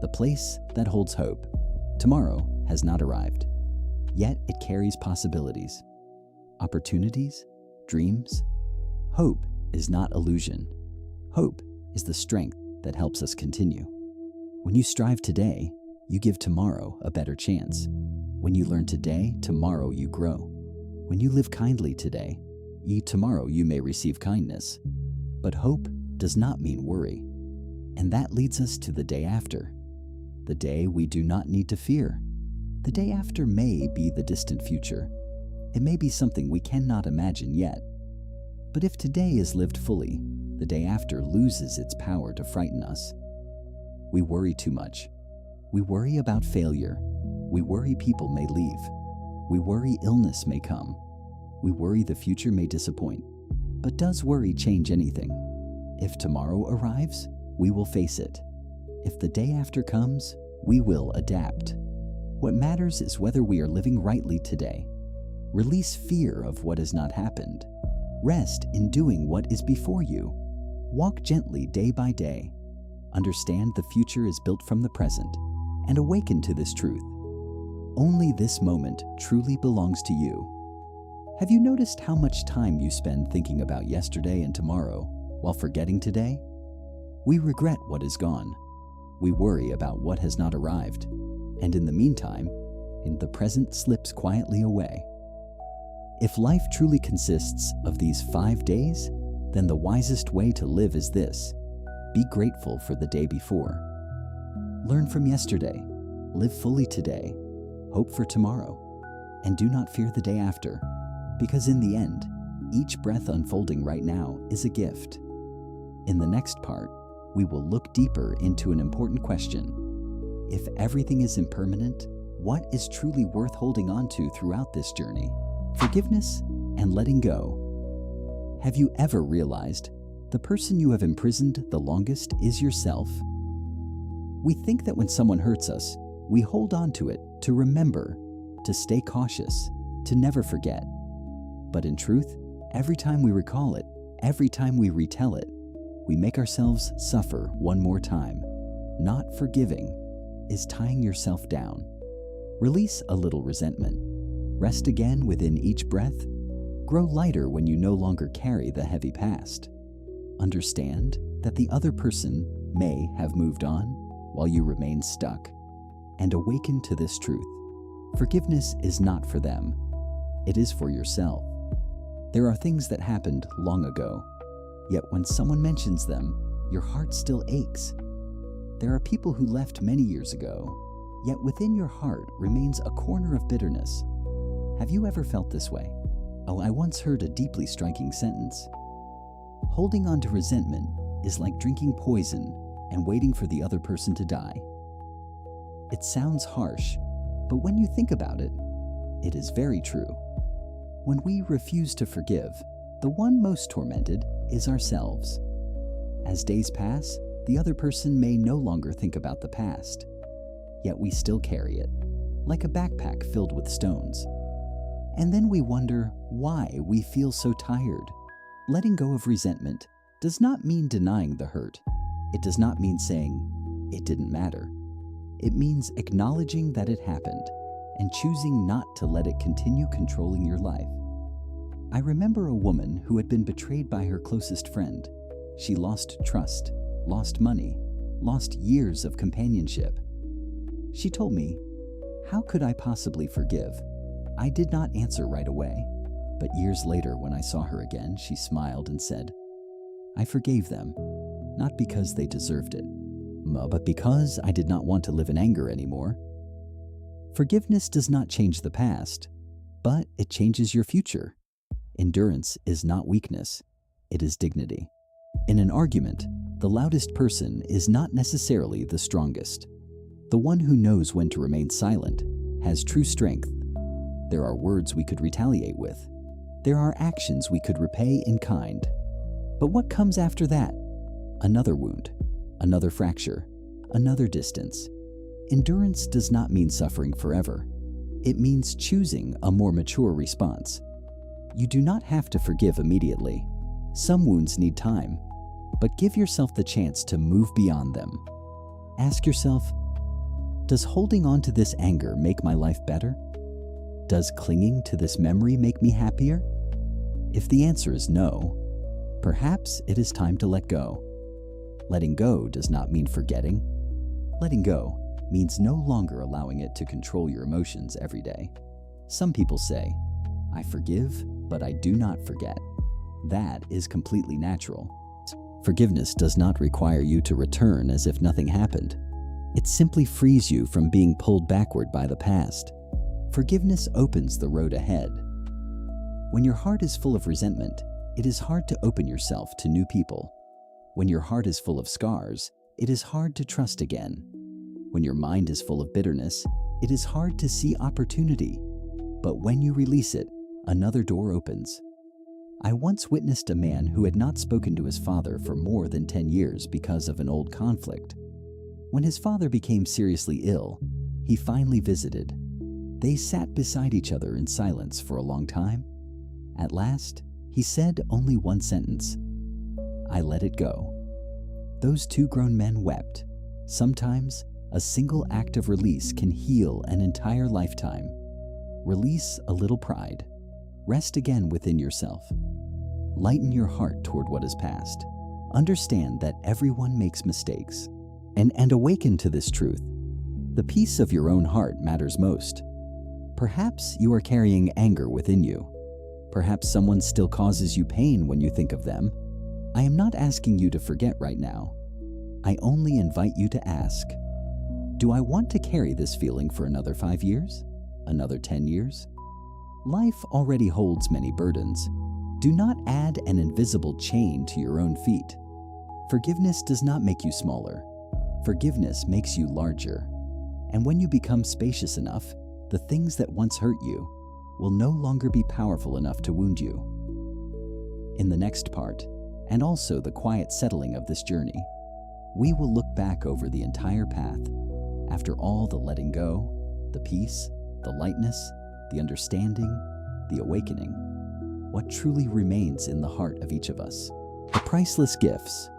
the place that holds hope. Tomorrow has not arrived, yet it carries possibilities, opportunities, dreams. Hope is not illusion. Hope is the strength that helps us continue. When you strive today, you give tomorrow a better chance. When you learn today, tomorrow you grow. When you live kindly today, tomorrow you may receive kindness. But hope does not mean worry. And that leads us to the day after. The day we do not need to fear. The day after may be the distant future. It may be something we cannot imagine yet. But if today is lived fully, the day after loses its power to frighten us. We worry too much. We worry about failure. We worry people may leave. We worry illness may come. We worry the future may disappoint. But does worry change anything? If tomorrow arrives, we will face it. If the day after comes, we will adapt. What matters is whether we are living rightly today. Release fear of what has not happened. Rest in doing what is before you. Walk gently day by day. Understand the future is built from the present, and awaken to this truth. Only this moment truly belongs to you. Have you noticed how much time you spend thinking about yesterday and tomorrow while forgetting today? We regret what is gone. We worry about what has not arrived. And in the meantime, the present slips quietly away. If life truly consists of these 5 days, then the wisest way to live is this: be grateful for the day before. Learn from yesterday, live fully today, hope for tomorrow, and do not fear the day after, because in the end, each breath unfolding right now is a gift. In the next part, we will look deeper into an important question. If everything is impermanent, what is truly worth holding on to throughout this journey? Forgiveness and letting go. Have you ever realized the person you have imprisoned the longest is yourself? We think that when someone hurts us, we hold on to it to remember, to stay cautious, to never forget. But in truth, every time we recall it, every time we retell it, we make ourselves suffer one more time. Not forgiving is tying yourself down. Release a little resentment. Rest again within each breath. Grow lighter when you no longer carry the heavy past. Understand that the other person may have moved on while you remain stuck. And awaken to this truth. Forgiveness is not for them. It is for yourself. There are things that happened long ago, yet when someone mentions them, your heart still aches. There are people who left many years ago, yet within your heart remains a corner of bitterness. Have you ever felt this way? Oh, I once heard a deeply striking sentence. Holding on to resentment is like drinking poison and waiting for the other person to die. It sounds harsh, but when you think about it, it is very true. When we refuse to forgive, the one most tormented is ourselves. As days pass, the other person may no longer think about the past, yet we still carry it, like a backpack filled with stones. And then we wonder why we feel so tired. Letting go of resentment does not mean denying the hurt. It does not mean saying, it didn't matter. It means acknowledging that it happened and choosing not to let it continue controlling your life. I remember a woman who had been betrayed by her closest friend. She lost trust, lost money, lost years of companionship. She told me, "How could I possibly forgive?" I did not answer right away, but years later when I saw her again, she smiled and said, "I forgave them, not because they deserved it, but because I did not want to live in anger anymore." Forgiveness does not change the past, but it changes your future. Endurance is not weakness, it is dignity. In an argument, the loudest person is not necessarily the strongest. The one who knows when to remain silent has true strength. There are words we could retaliate with. There are actions we could repay in kind. But what comes after that? Another wound, another fracture, another distance. Endurance does not mean suffering forever. It means choosing a more mature response. You do not have to forgive immediately. Some wounds need time, but give yourself the chance to move beyond them. Ask yourself, does holding on to this anger make my life better? Does clinging to this memory make me happier? If the answer is no, perhaps it is time to let go. Letting go does not mean forgetting. Letting go means no longer allowing it to control your emotions every day. Some people say, "I forgive, but I do not forget." That is completely natural. Forgiveness does not require you to return as if nothing happened. It simply frees you from being pulled backward by the past. Forgiveness opens the road ahead. When your heart is full of resentment, it is hard to open yourself to new people. When your heart is full of scars, it is hard to trust again. When your mind is full of bitterness, it is hard to see opportunity. But when you release it, another door opens. I once witnessed a man who had not spoken to his father for more than 10 years because of an old conflict. When his father became seriously ill, he finally visited. They sat beside each other in silence for a long time. At last, he said only one sentence: "I let it go." Those two grown men wept. Sometimes, a single act of release can heal an entire lifetime. Release a little pride. Rest again within yourself. Lighten your heart toward what is past. Understand that everyone makes mistakes. And awaken to this truth. The peace of your own heart matters most. Perhaps you are carrying anger within you. Perhaps someone still causes you pain when you think of them. I am not asking you to forget right now. I only invite you to ask, do I want to carry this feeling for another 5 years? Another 10 years? Life already holds many burdens. Do not add an invisible chain to your own feet. Forgiveness does not make you smaller. Forgiveness makes you larger. And when you become spacious enough, the things that once hurt you will no longer be powerful enough to wound you. In the next part, and also the quiet settling of this journey, we will look back over the entire path. After all the letting go, the peace, the lightness, the understanding, the awakening, what truly remains in the heart of each of us? The priceless gifts.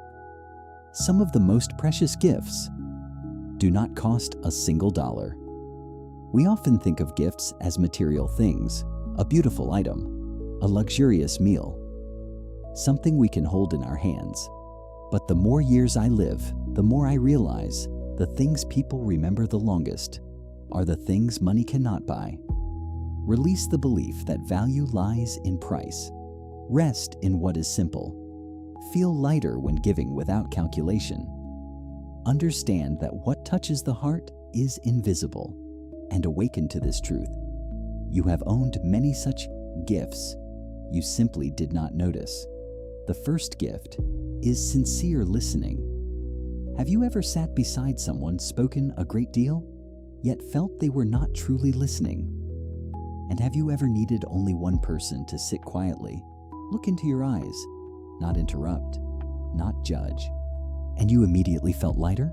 Some of the most precious gifts do not cost a single dollar. We often think of gifts as material things, a beautiful item, a luxurious meal, something we can hold in our hands. But the more years I live, the more I realize the things people remember the longest are the things money cannot buy. Release the belief that value lies in price. Rest in what is simple. Feel lighter when giving without calculation. Understand that what touches the heart is invisible, and awaken to this truth. You have owned many such gifts you simply did not notice. The first gift is sincere listening. Have you ever sat beside someone spoken a great deal, yet felt they were not truly listening? And have you ever needed only one person to sit quietly, look into your eyes, not interrupt, not judge, and you immediately felt lighter?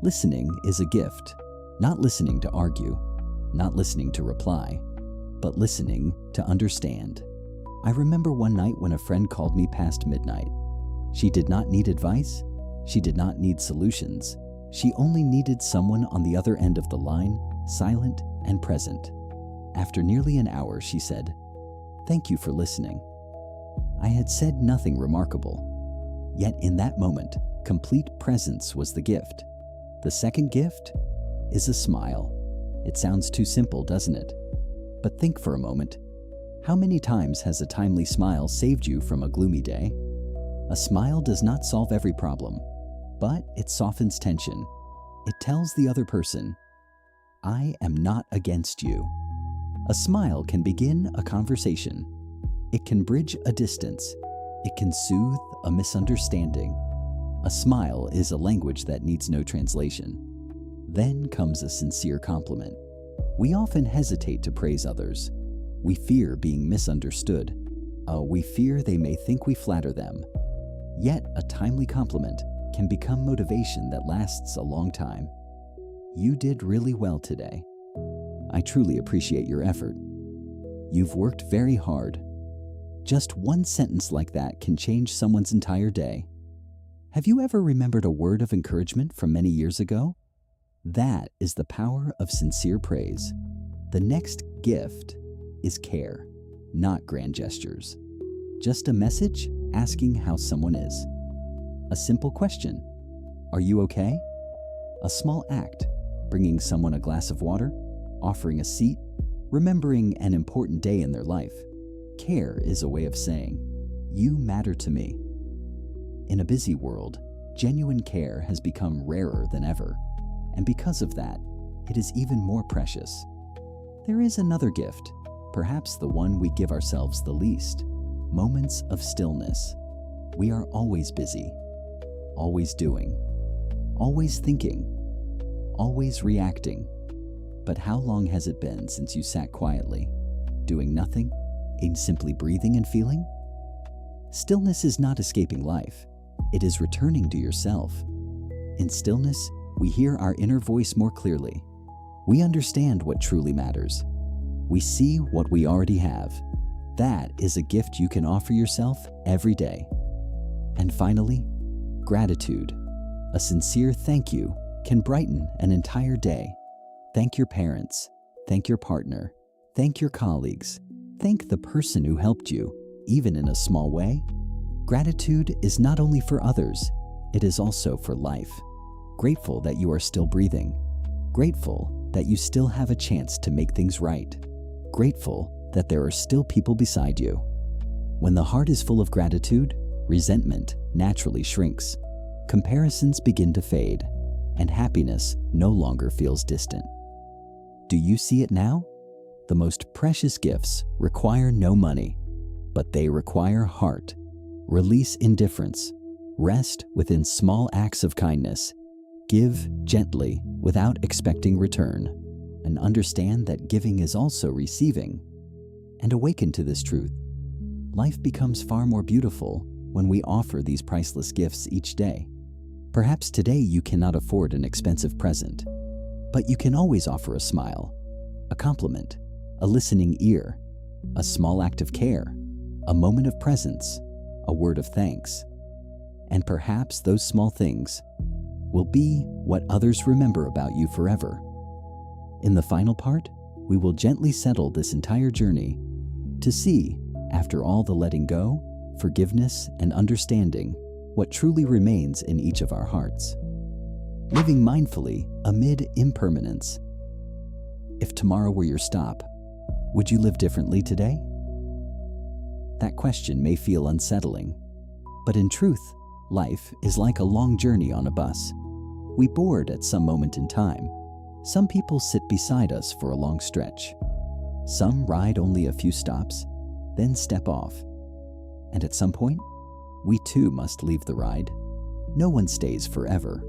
Listening is a gift. Not listening to argue, not listening to reply, but listening to understand. I remember one night when a friend called me past midnight. She did not need advice. She did not need solutions. She only needed someone on the other end of the line, silent and present. After nearly an hour, she said, "Thank you for listening." I had said nothing remarkable, yet in that moment, complete presence was the gift. The second gift is a smile. It sounds too simple, doesn't it? But think for a moment. How many times has a timely smile saved you from a gloomy day? A smile does not solve every problem, but it softens tension. It tells the other person, "I am not against you." A smile can begin a conversation. It can bridge a distance. It can soothe a misunderstanding. A smile is a language that needs no translation. Then comes a sincere compliment. We often hesitate to praise others. We fear being misunderstood. We fear they may think we flatter them. Yet a timely compliment can become motivation that lasts a long time. You did really well today. I truly appreciate your effort. You've worked very hard. Just one sentence like that can change someone's entire day. Have you ever remembered a word of encouragement from many years ago? That is the power of sincere praise. The next gift is care, not grand gestures. Just a message asking how someone is. A simple question, "Are you okay?" A small act, bringing someone a glass of water, offering a seat, remembering an important day in their life. Care is a way of saying, "You matter to me." In a busy world, genuine care has become rarer than ever, and because of that, it is even more precious. There is another gift, perhaps the one we give ourselves the least: moments of stillness. We are always busy, always doing, always thinking, always reacting. But how long has it been since you sat quietly, doing nothing, in simply breathing and feeling? Stillness is not escaping life. It is returning to yourself. In stillness, we hear our inner voice more clearly. We understand what truly matters. We see what we already have. That is a gift you can offer yourself every day. And finally, gratitude. A sincere thank you can brighten an entire day. Thank your parents. Thank your partner. Thank your colleagues. Thank the person who helped you, even in a small way. Gratitude is not only for others, it is also for life. Grateful that you are still breathing. Grateful that you still have a chance to make things right. Grateful that there are still people beside you. When the heart is full of gratitude, resentment naturally shrinks. Comparisons begin to fade, and happiness no longer feels distant. Do you see it now? The most precious gifts require no money, but they require heart. Release indifference. Rest within small acts of kindness. Give gently without expecting return. And understand that giving is also receiving. And awaken to this truth. Life becomes far more beautiful when we offer these priceless gifts each day. Perhaps today you cannot afford an expensive present, but you can always offer a smile, a compliment, a listening ear, a small act of care, a moment of presence, a word of thanks. And perhaps those small things will be what others remember about you forever. In the final part, we will gently settle this entire journey to see, after all the letting go, forgiveness, and understanding, what truly remains in each of our hearts. Living mindfully amid impermanence. If tomorrow were your stop, would you live differently today? That question may feel unsettling, but in truth, life is like a long journey on a bus. We board at some moment in time. Some people sit beside us for a long stretch. Some ride only a few stops, then step off. And at some point, we too must leave the ride. No one stays forever.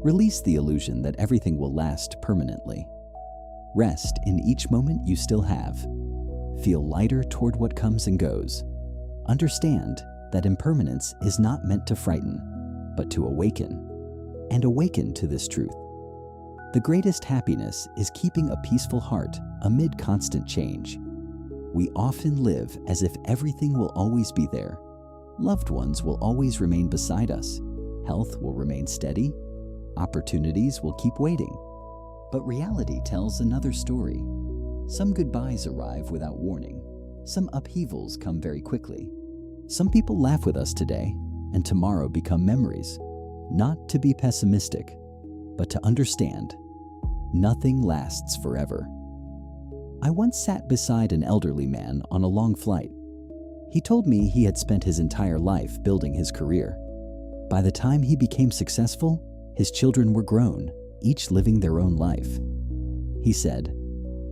Release the illusion that everything will last permanently. Rest in each moment you still have. Feel lighter toward what comes and goes. Understand that impermanence is not meant to frighten, but to awaken. And awaken to this truth. The greatest happiness is keeping a peaceful heart amid constant change. We often live as if everything will always be there. Loved ones will always remain beside us. Health will remain steady. Opportunities will keep waiting. But reality tells another story. Some goodbyes arrive without warning. Some upheavals come very quickly. Some people laugh with us today, and tomorrow become memories. Not to be pessimistic, but to understand, nothing lasts forever. I once sat beside an elderly man on a long flight. He told me he had spent his entire life building his career. By the time he became successful, his children were grown, each living their own life. He said,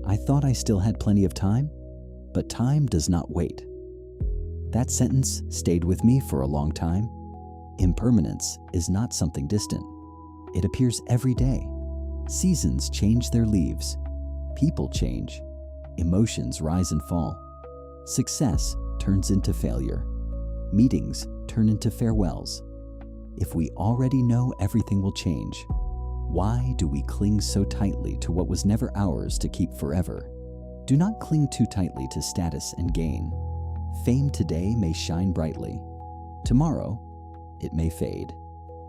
"I thought I still had plenty of time, but time does not wait." That sentence stayed with me for a long time. Impermanence is not something distant. It appears every day. Seasons change their leaves. People change. Emotions rise and fall. Success turns into failure. Meetings turn into farewells. If we already know everything will change, why do we cling so tightly to what was never ours to keep forever? Do not cling too tightly to status and gain. Fame today may shine brightly. Tomorrow, it may fade.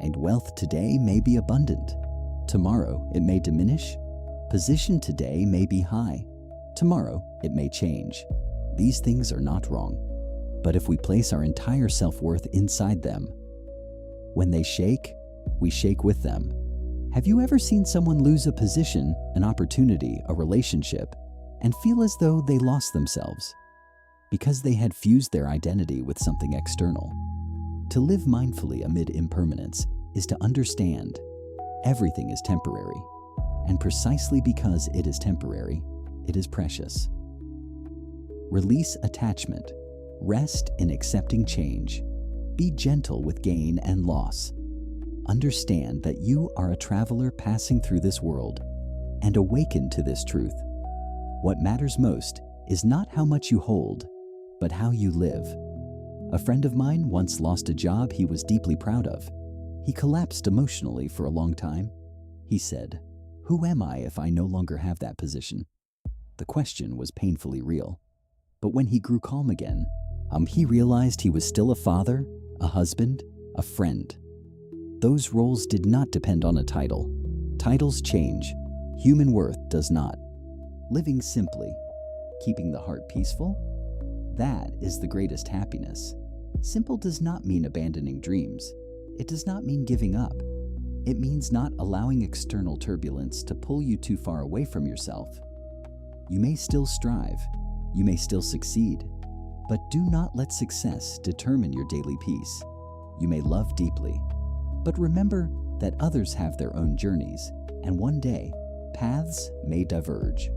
And wealth today may be abundant. Tomorrow, it may diminish. Position today may be high. Tomorrow, it may change. These things are not wrong. But if we place our entire self-worth inside them, when they shake, we shake with them. Have you ever seen someone lose a position, an opportunity, a relationship, and feel as though they lost themselves? Because they had fused their identity with something external. To live mindfully amid impermanence is to understand everything is temporary, and precisely because it is temporary, it is precious. Release attachment. Rest in accepting change. Be gentle with gain and loss. Understand that you are a traveler passing through this world, and awaken to this truth. What matters most is not how much you hold, but how you live. A friend of mine once lost a job he was deeply proud of. He collapsed emotionally for a long time. He said, "Who am I if I no longer have that position?" The question was painfully real. But when he grew calm again, he realized he was still a father, a husband, a friend. Those roles did not depend on a title. Titles change. Human worth does not. Living simply, keeping the heart peaceful, that is the greatest happiness. Simple does not mean abandoning dreams. It does not mean giving up. It means not allowing external turbulence to pull you too far away from yourself. You may still strive. You may still succeed. But do not let success determine your daily peace. You may love deeply, but remember that others have their own journeys, and one day, paths may diverge.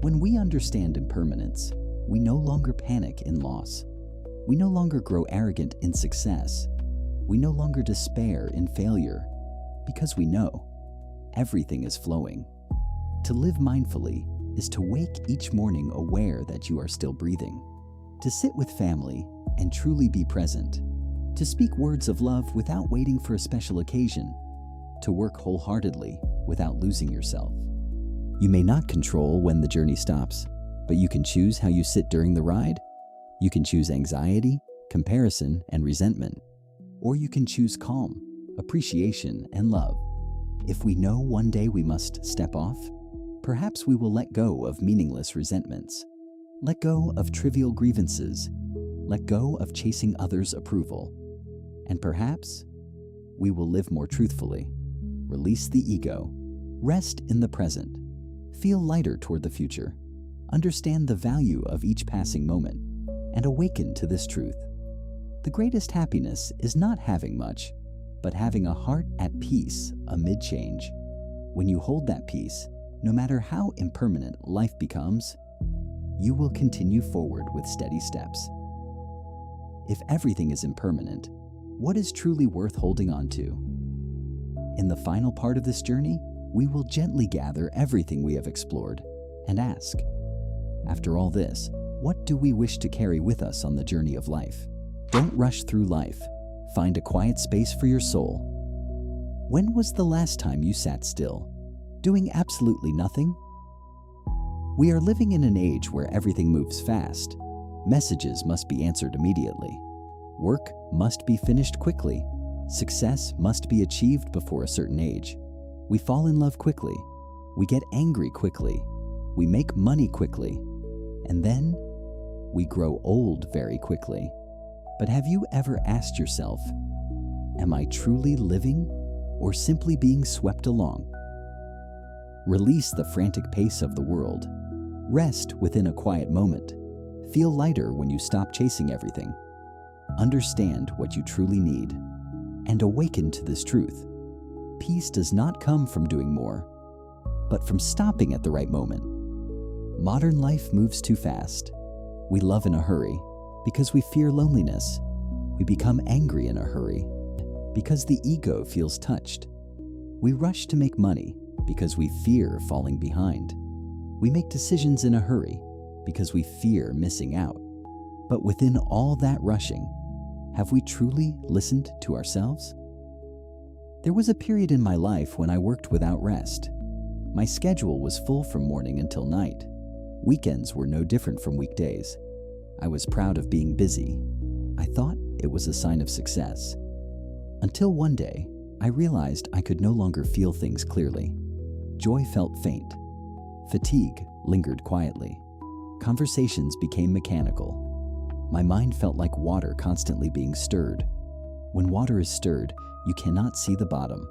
When we understand impermanence, we no longer panic in loss. We no longer grow arrogant in success. We no longer despair in failure, because we know everything is flowing. To live mindfully is to wake each morning aware that you are still breathing, to sit with family and truly be present, to speak words of love without waiting for a special occasion, to work wholeheartedly without losing yourself. You may not control when the journey stops, but you can choose how you sit during the ride. You can choose anxiety, comparison, and resentment, or you can choose calm, appreciation, and love. If we know one day we must step off, perhaps we will let go of meaningless resentments, let go of trivial grievances, let go of chasing others' approval, and perhaps we will live more truthfully, release the ego, rest in the present, feel lighter toward the future, understand the value of each passing moment, and awaken to this truth. The greatest happiness is not having much, but having a heart at peace amid change. When you hold that peace, no matter how impermanent life becomes, you will continue forward with steady steps. If everything is impermanent, what is truly worth holding on to? In the final part of this journey, we will gently gather everything we have explored and ask, after all this, what do we wish to carry with us on the journey of life? Don't rush through life. Find a quiet space for your soul. When was the last time you sat still, doing absolutely nothing? We are living in an age where everything moves fast. Messages must be answered immediately. Work must be finished quickly. Success must be achieved before a certain age. We fall in love quickly. We get angry quickly. We make money quickly. And then we grow old very quickly. But have you ever asked yourself, am I truly living or simply being swept along? Release the frantic pace of the world. Rest within a quiet moment. Feel lighter when you stop chasing everything. Understand what you truly need, and awaken to this truth. Peace does not come from doing more, but from stopping at the right moment. Modern life moves too fast. We love in a hurry because we fear loneliness. We become angry in a hurry because the ego feels touched. We rush to make money because we fear falling behind. We make decisions in a hurry because we fear missing out. But within all that rushing, have we truly listened to ourselves? There was a period in my life when I worked without rest. My schedule was full from morning until night. Weekends were no different from weekdays. I was proud of being busy. I thought it was a sign of success. Until one day, I realized I could no longer feel things clearly. Joy felt faint. Fatigue lingered quietly. Conversations became mechanical. My mind felt like water constantly being stirred. When water is stirred, you cannot see the bottom.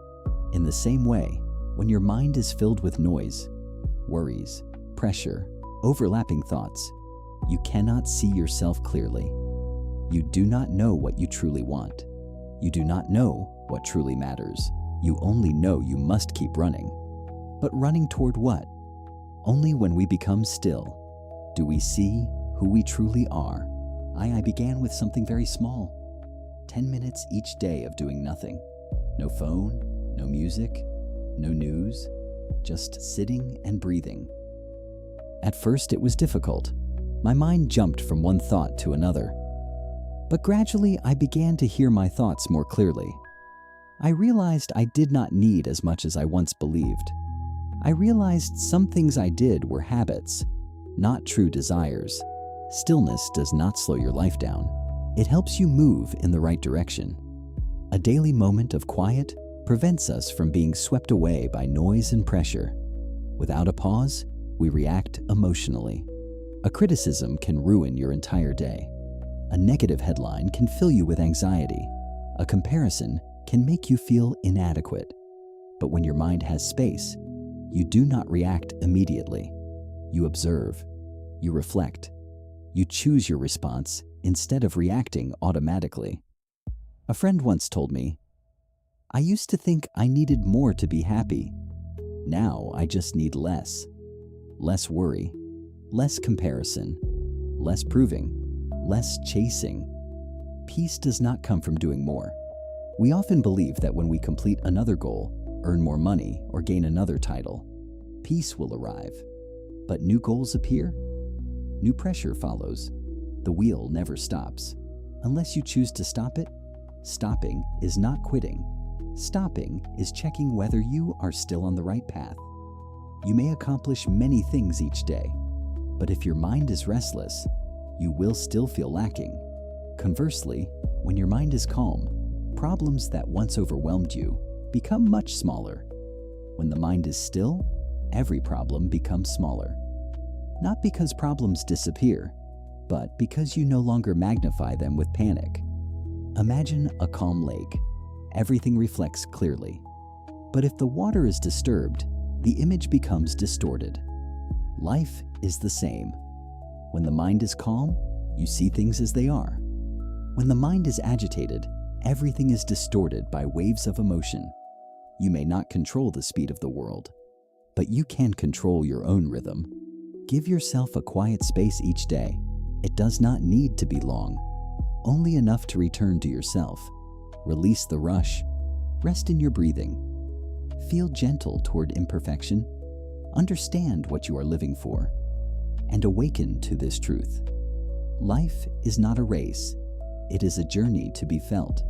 In the same way, When your mind is filled with noise, worries, pressure, overlapping thoughts, you cannot see yourself clearly. You do not know what you truly want. You do not know what truly matters. You only know you must keep running. But running toward what? Only when we become still do we see who we truly are. I began with something very small. 10 minutes each day of doing nothing. No phone, no music, no news, just sitting and breathing. At first it was difficult. My mind jumped from one thought to another. But gradually I began to hear my thoughts more clearly. I realized I did not need as much as I once believed. I realized some things I did were habits, not true desires. Stillness does not slow your life down. It helps you move in the right direction. A daily moment of quiet prevents us from being swept away by noise and pressure. Without a pause, we react emotionally. A criticism can ruin your entire day. A negative headline can fill you with anxiety. A comparison can make you feel inadequate. But when your mind has space, you do not react immediately. You observe. You reflect. You choose your response instead of reacting automatically. A friend once told me, "I used to think I needed more to be happy. Now I just need less. Less worry, less comparison, less proving, less chasing." Peace does not come from doing more. We often believe that when we complete another goal, earn more money, or gain another title, peace will arrive. But new goals appear, new pressure follows. The wheel never stops. Unless you choose to stop it, stopping is not quitting. Stopping is checking whether you are still on the right path. You may accomplish many things each day, but if your mind is restless, you will still feel lacking. Conversely, when your mind is calm, problems that once overwhelmed you become much smaller. When the mind is still, every problem becomes smaller. Not because problems disappear, but because you no longer magnify them with panic. Imagine a calm lake. Everything reflects clearly. But if the water is disturbed, the image becomes distorted. Life is the same. When the mind is calm, you see things as they are. When the mind is agitated, everything is distorted by waves of emotion. You may not control the speed of the world, but you can control your own rhythm. Give yourself a quiet space each day. It does not need to be long, only enough to return to yourself. Release the rush. Rest in your breathing. Feel gentle toward imperfection. Understand what you are living for, and awaken to this truth. Life is not a race. It is a journey to be felt.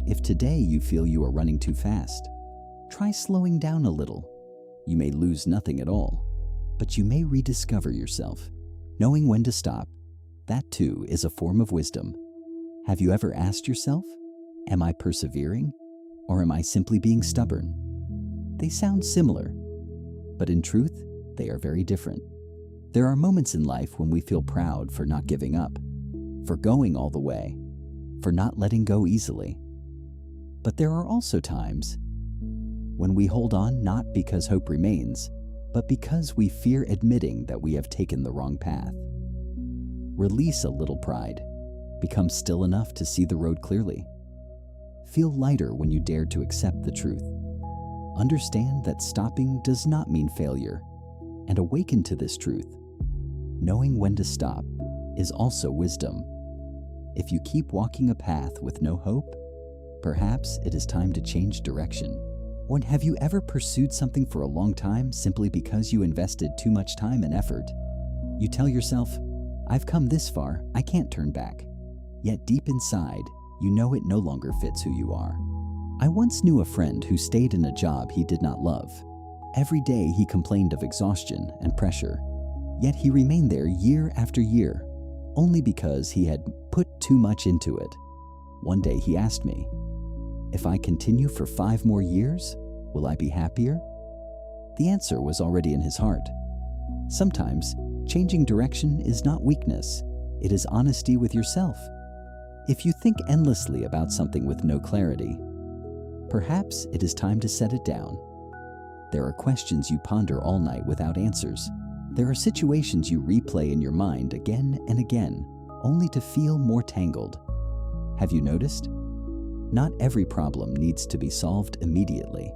If today you feel you are running too fast, try slowing down a little. You may lose nothing at all, but you may rediscover yourself. Knowing when to stop, that too is a form of wisdom. Have you ever asked yourself, am I persevering, or am I simply being stubborn? They sound similar, but in truth, they are very different. There are moments in life when we feel proud for not giving up, for going all the way, for not letting go easily. But there are also times when we hold on not because hope remains, but because we fear admitting that we have taken the wrong path. Release a little pride. Become still enough to see the road clearly. Feel lighter when you dare to accept the truth. Understand that stopping does not mean failure, and awaken to this truth. Knowing when to stop is also wisdom. If you keep walking a path with no hope, perhaps it is time to change direction. Or have you ever pursued something for a long time simply because you invested too much time and effort? You tell yourself, I've come this far, I can't turn back. Yet deep inside, you know it no longer fits who you are. I once knew a friend who stayed in a job he did not love. Every day he complained of exhaustion and pressure. Yet he remained there year after year, only because he had put too much into it. One day he asked me, if I continue for 5 more years, will I be happier? The answer was already in his heart. Sometimes, changing direction is not weakness, it is honesty with yourself. If you think endlessly about something with no clarity, perhaps it is time to set it down. There are questions you ponder all night without answers. There are situations you replay in your mind again and again, only to feel more tangled. Have you noticed? Not every problem needs to be solved immediately.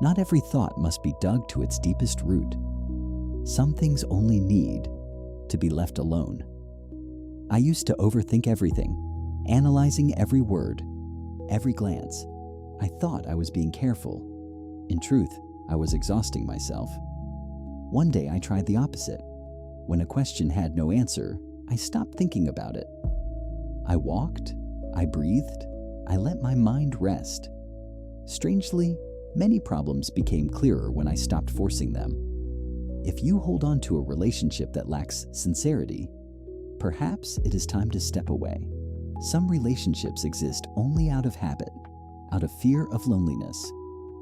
Not every thought must be dug to its deepest root. Some things only need to be left alone. I used to overthink everything, analyzing every word, every glance. I thought I was being careful. In truth, I was exhausting myself. One day I tried the opposite. When a question had no answer, I stopped thinking about it. I walked, I breathed, I let my mind rest. Strangely, many problems became clearer when I stopped forcing them. If you hold on to a relationship that lacks sincerity, perhaps it is time to step away. Some relationships exist only out of habit, out of fear of loneliness,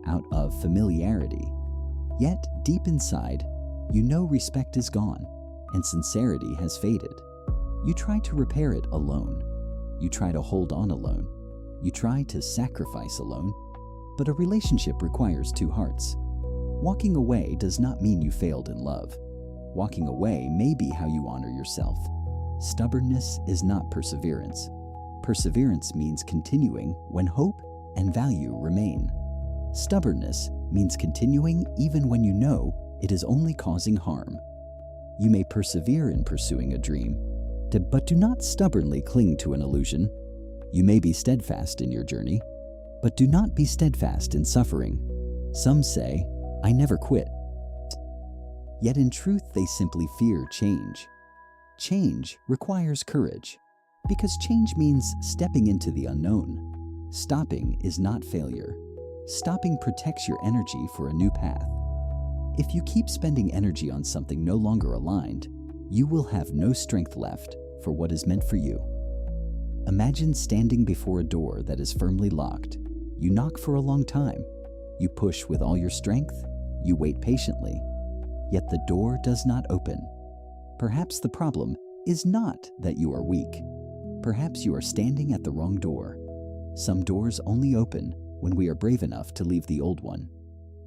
out of familiarity. Yet, deep inside, you know respect is gone and sincerity has faded. You try to repair it alone. You try to hold on alone. You try to sacrifice alone. But a relationship requires two hearts. Walking away does not mean you failed in love. Walking away may be how you honor yourself. Stubbornness is not perseverance. Perseverance means continuing when hope and value remain. Stubbornness means continuing even when you know it is only causing harm. You may persevere in pursuing a dream, but do not stubbornly cling to an illusion. You may be steadfast in your journey, but do not be steadfast in suffering. Some say, "I never quit." Yet in truth, they simply fear change. Change requires courage, because change means stepping into the unknown. Stopping is not failure. Stopping protects your energy for a new path. If you keep spending energy on something no longer aligned, you will have no strength left for what is meant for you. Imagine standing before a door that is firmly locked. You knock for a long time. You push with all your strength. You wait patiently. Yet the door does not open. Perhaps the problem is not that you are weak. Perhaps you are standing at the wrong door. Some doors only open when we are brave enough to leave the old one.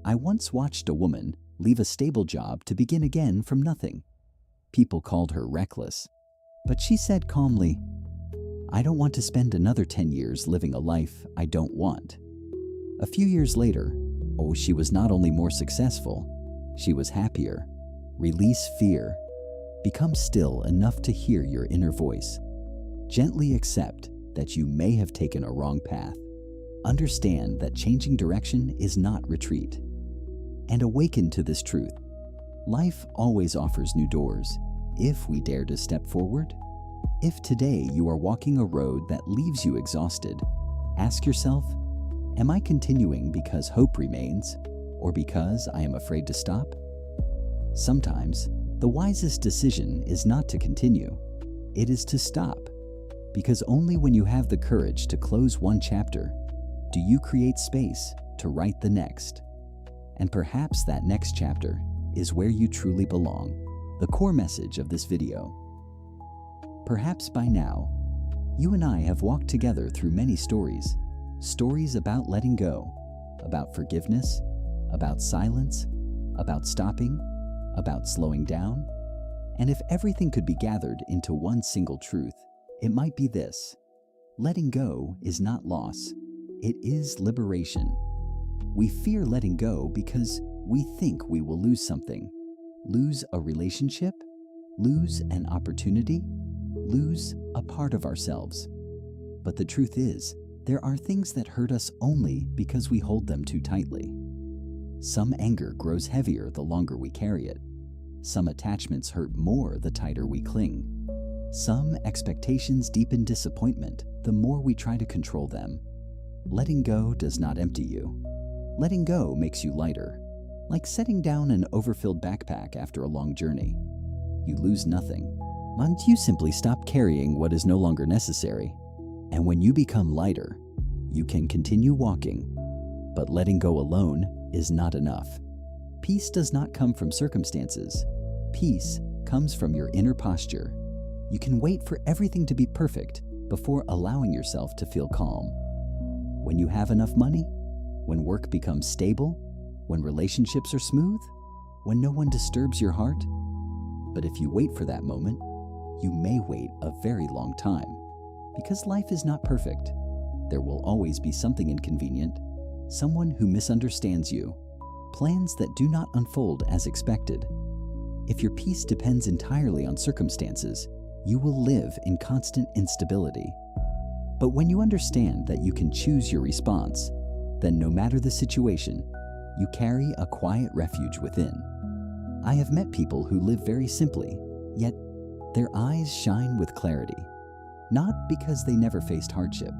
I once watched a woman leave a stable job to begin again from nothing. People called her reckless, but she said calmly, "I don't want to spend another 10 years living a life I don't want." A few years later, she was not only more successful, she was happier. Release fear. Become still enough to hear your inner voice. Gently accept that you may have taken a wrong path. Understand that changing direction is not retreat. And awaken to this truth. Life always offers new doors, if we dare to step forward. If today you are walking a road that leaves you exhausted, ask yourself, am I continuing because hope remains, or because I am afraid to stop? Sometimes, the wisest decision is not to continue, it is to stop. Because only when you have the courage to close one chapter, do you create space to write the next. And perhaps that next chapter is where you truly belong, the core message of this video. Perhaps by now, you and I have walked together through many stories. Stories about letting go, about forgiveness, about silence, about stopping, about slowing down. And if everything could be gathered into one single truth, it might be this: letting go is not loss, it is liberation. We fear letting go because we think we will lose something. Lose a relationship, lose an opportunity, lose a part of ourselves. But the truth is, there are things that hurt us only because we hold them too tightly. Some anger grows heavier the longer we carry it. Some attachments hurt more the tighter we cling. Some expectations deepen disappointment the more we try to control them. Letting go does not empty you. Letting go makes you lighter, like setting down an overfilled backpack after a long journey. You lose nothing, but you simply stop carrying what is no longer necessary. And when you become lighter, you can continue walking. But letting go alone is not enough. Peace does not come from circumstances. Peace comes from your inner posture. You can wait for everything to be perfect before allowing yourself to feel calm. When you have enough money, when work becomes stable, When relationships are smooth? When no one disturbs your heart? But if you wait for that moment, you may wait a very long time. Because life is not perfect. There will always be something inconvenient, someone who misunderstands you, plans that do not unfold as expected. If your peace depends entirely on circumstances, you will live in constant instability. But when you understand that you can choose your response, then no matter the situation, you carry a quiet refuge within. I have met people who live very simply, yet their eyes shine with clarity, not because they never faced hardship,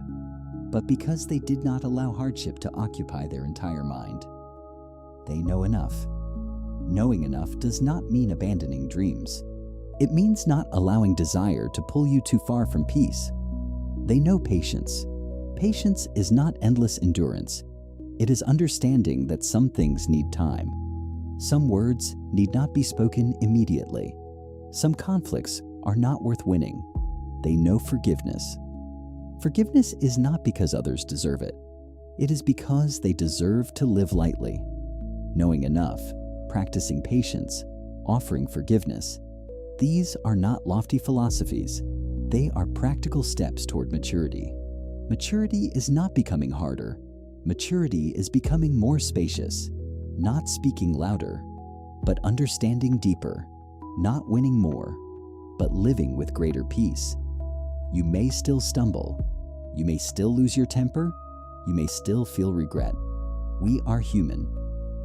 but because they did not allow hardship to occupy their entire mind. They know enough. Knowing enough does not mean abandoning dreams. It means not allowing desire to pull you too far from peace. They know patience. Patience is not endless endurance. It is understanding that some things need time. Some words need not be spoken immediately. Some conflicts are not worth winning. They know forgiveness. Forgiveness is not because others deserve it. It is because they deserve to live lightly. Knowing enough, practicing patience, offering forgiveness, these are not lofty philosophies. They are practical steps toward maturity. Maturity is not becoming harder. Maturity is becoming more spacious, not speaking louder, but understanding deeper, not winning more, but living with greater peace. You may still stumble. You may still lose your temper. You may still feel regret. We are human.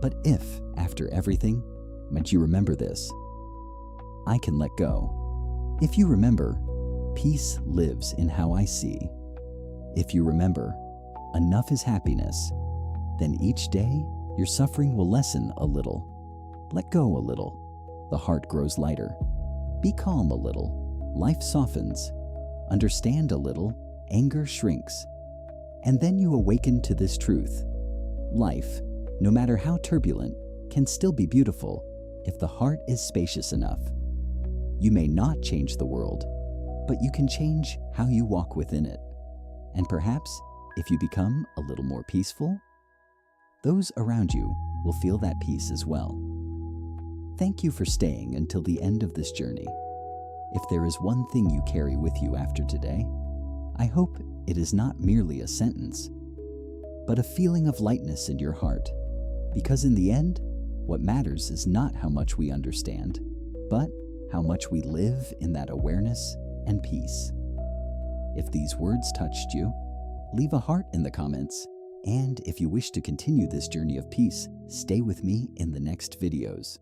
But if, after everything, meant you remember this, I can let go. If you remember, peace lives in how I see. If you remember, enough is happiness, then each day your suffering will lessen a little. Let go a little. The heart grows lighter. Be calm a little. Life softens. Understand a little. Anger shrinks. And then you awaken to this truth. Life, no matter how turbulent, can still be beautiful if the heart is spacious enough. You may not change the world, but you can change how you walk within it. And perhaps, if you become a little more peaceful, those around you will feel that peace as well. Thank you for staying until the end of this journey. If there is one thing you carry with you after today, I hope it is not merely a sentence, but a feeling of lightness in your heart. Because in the end, what matters is not how much we understand, but how much we live in that awareness and peace. If these words touched you, leave a heart in the comments. And if you wish to continue this journey of peace, stay with me in the next videos.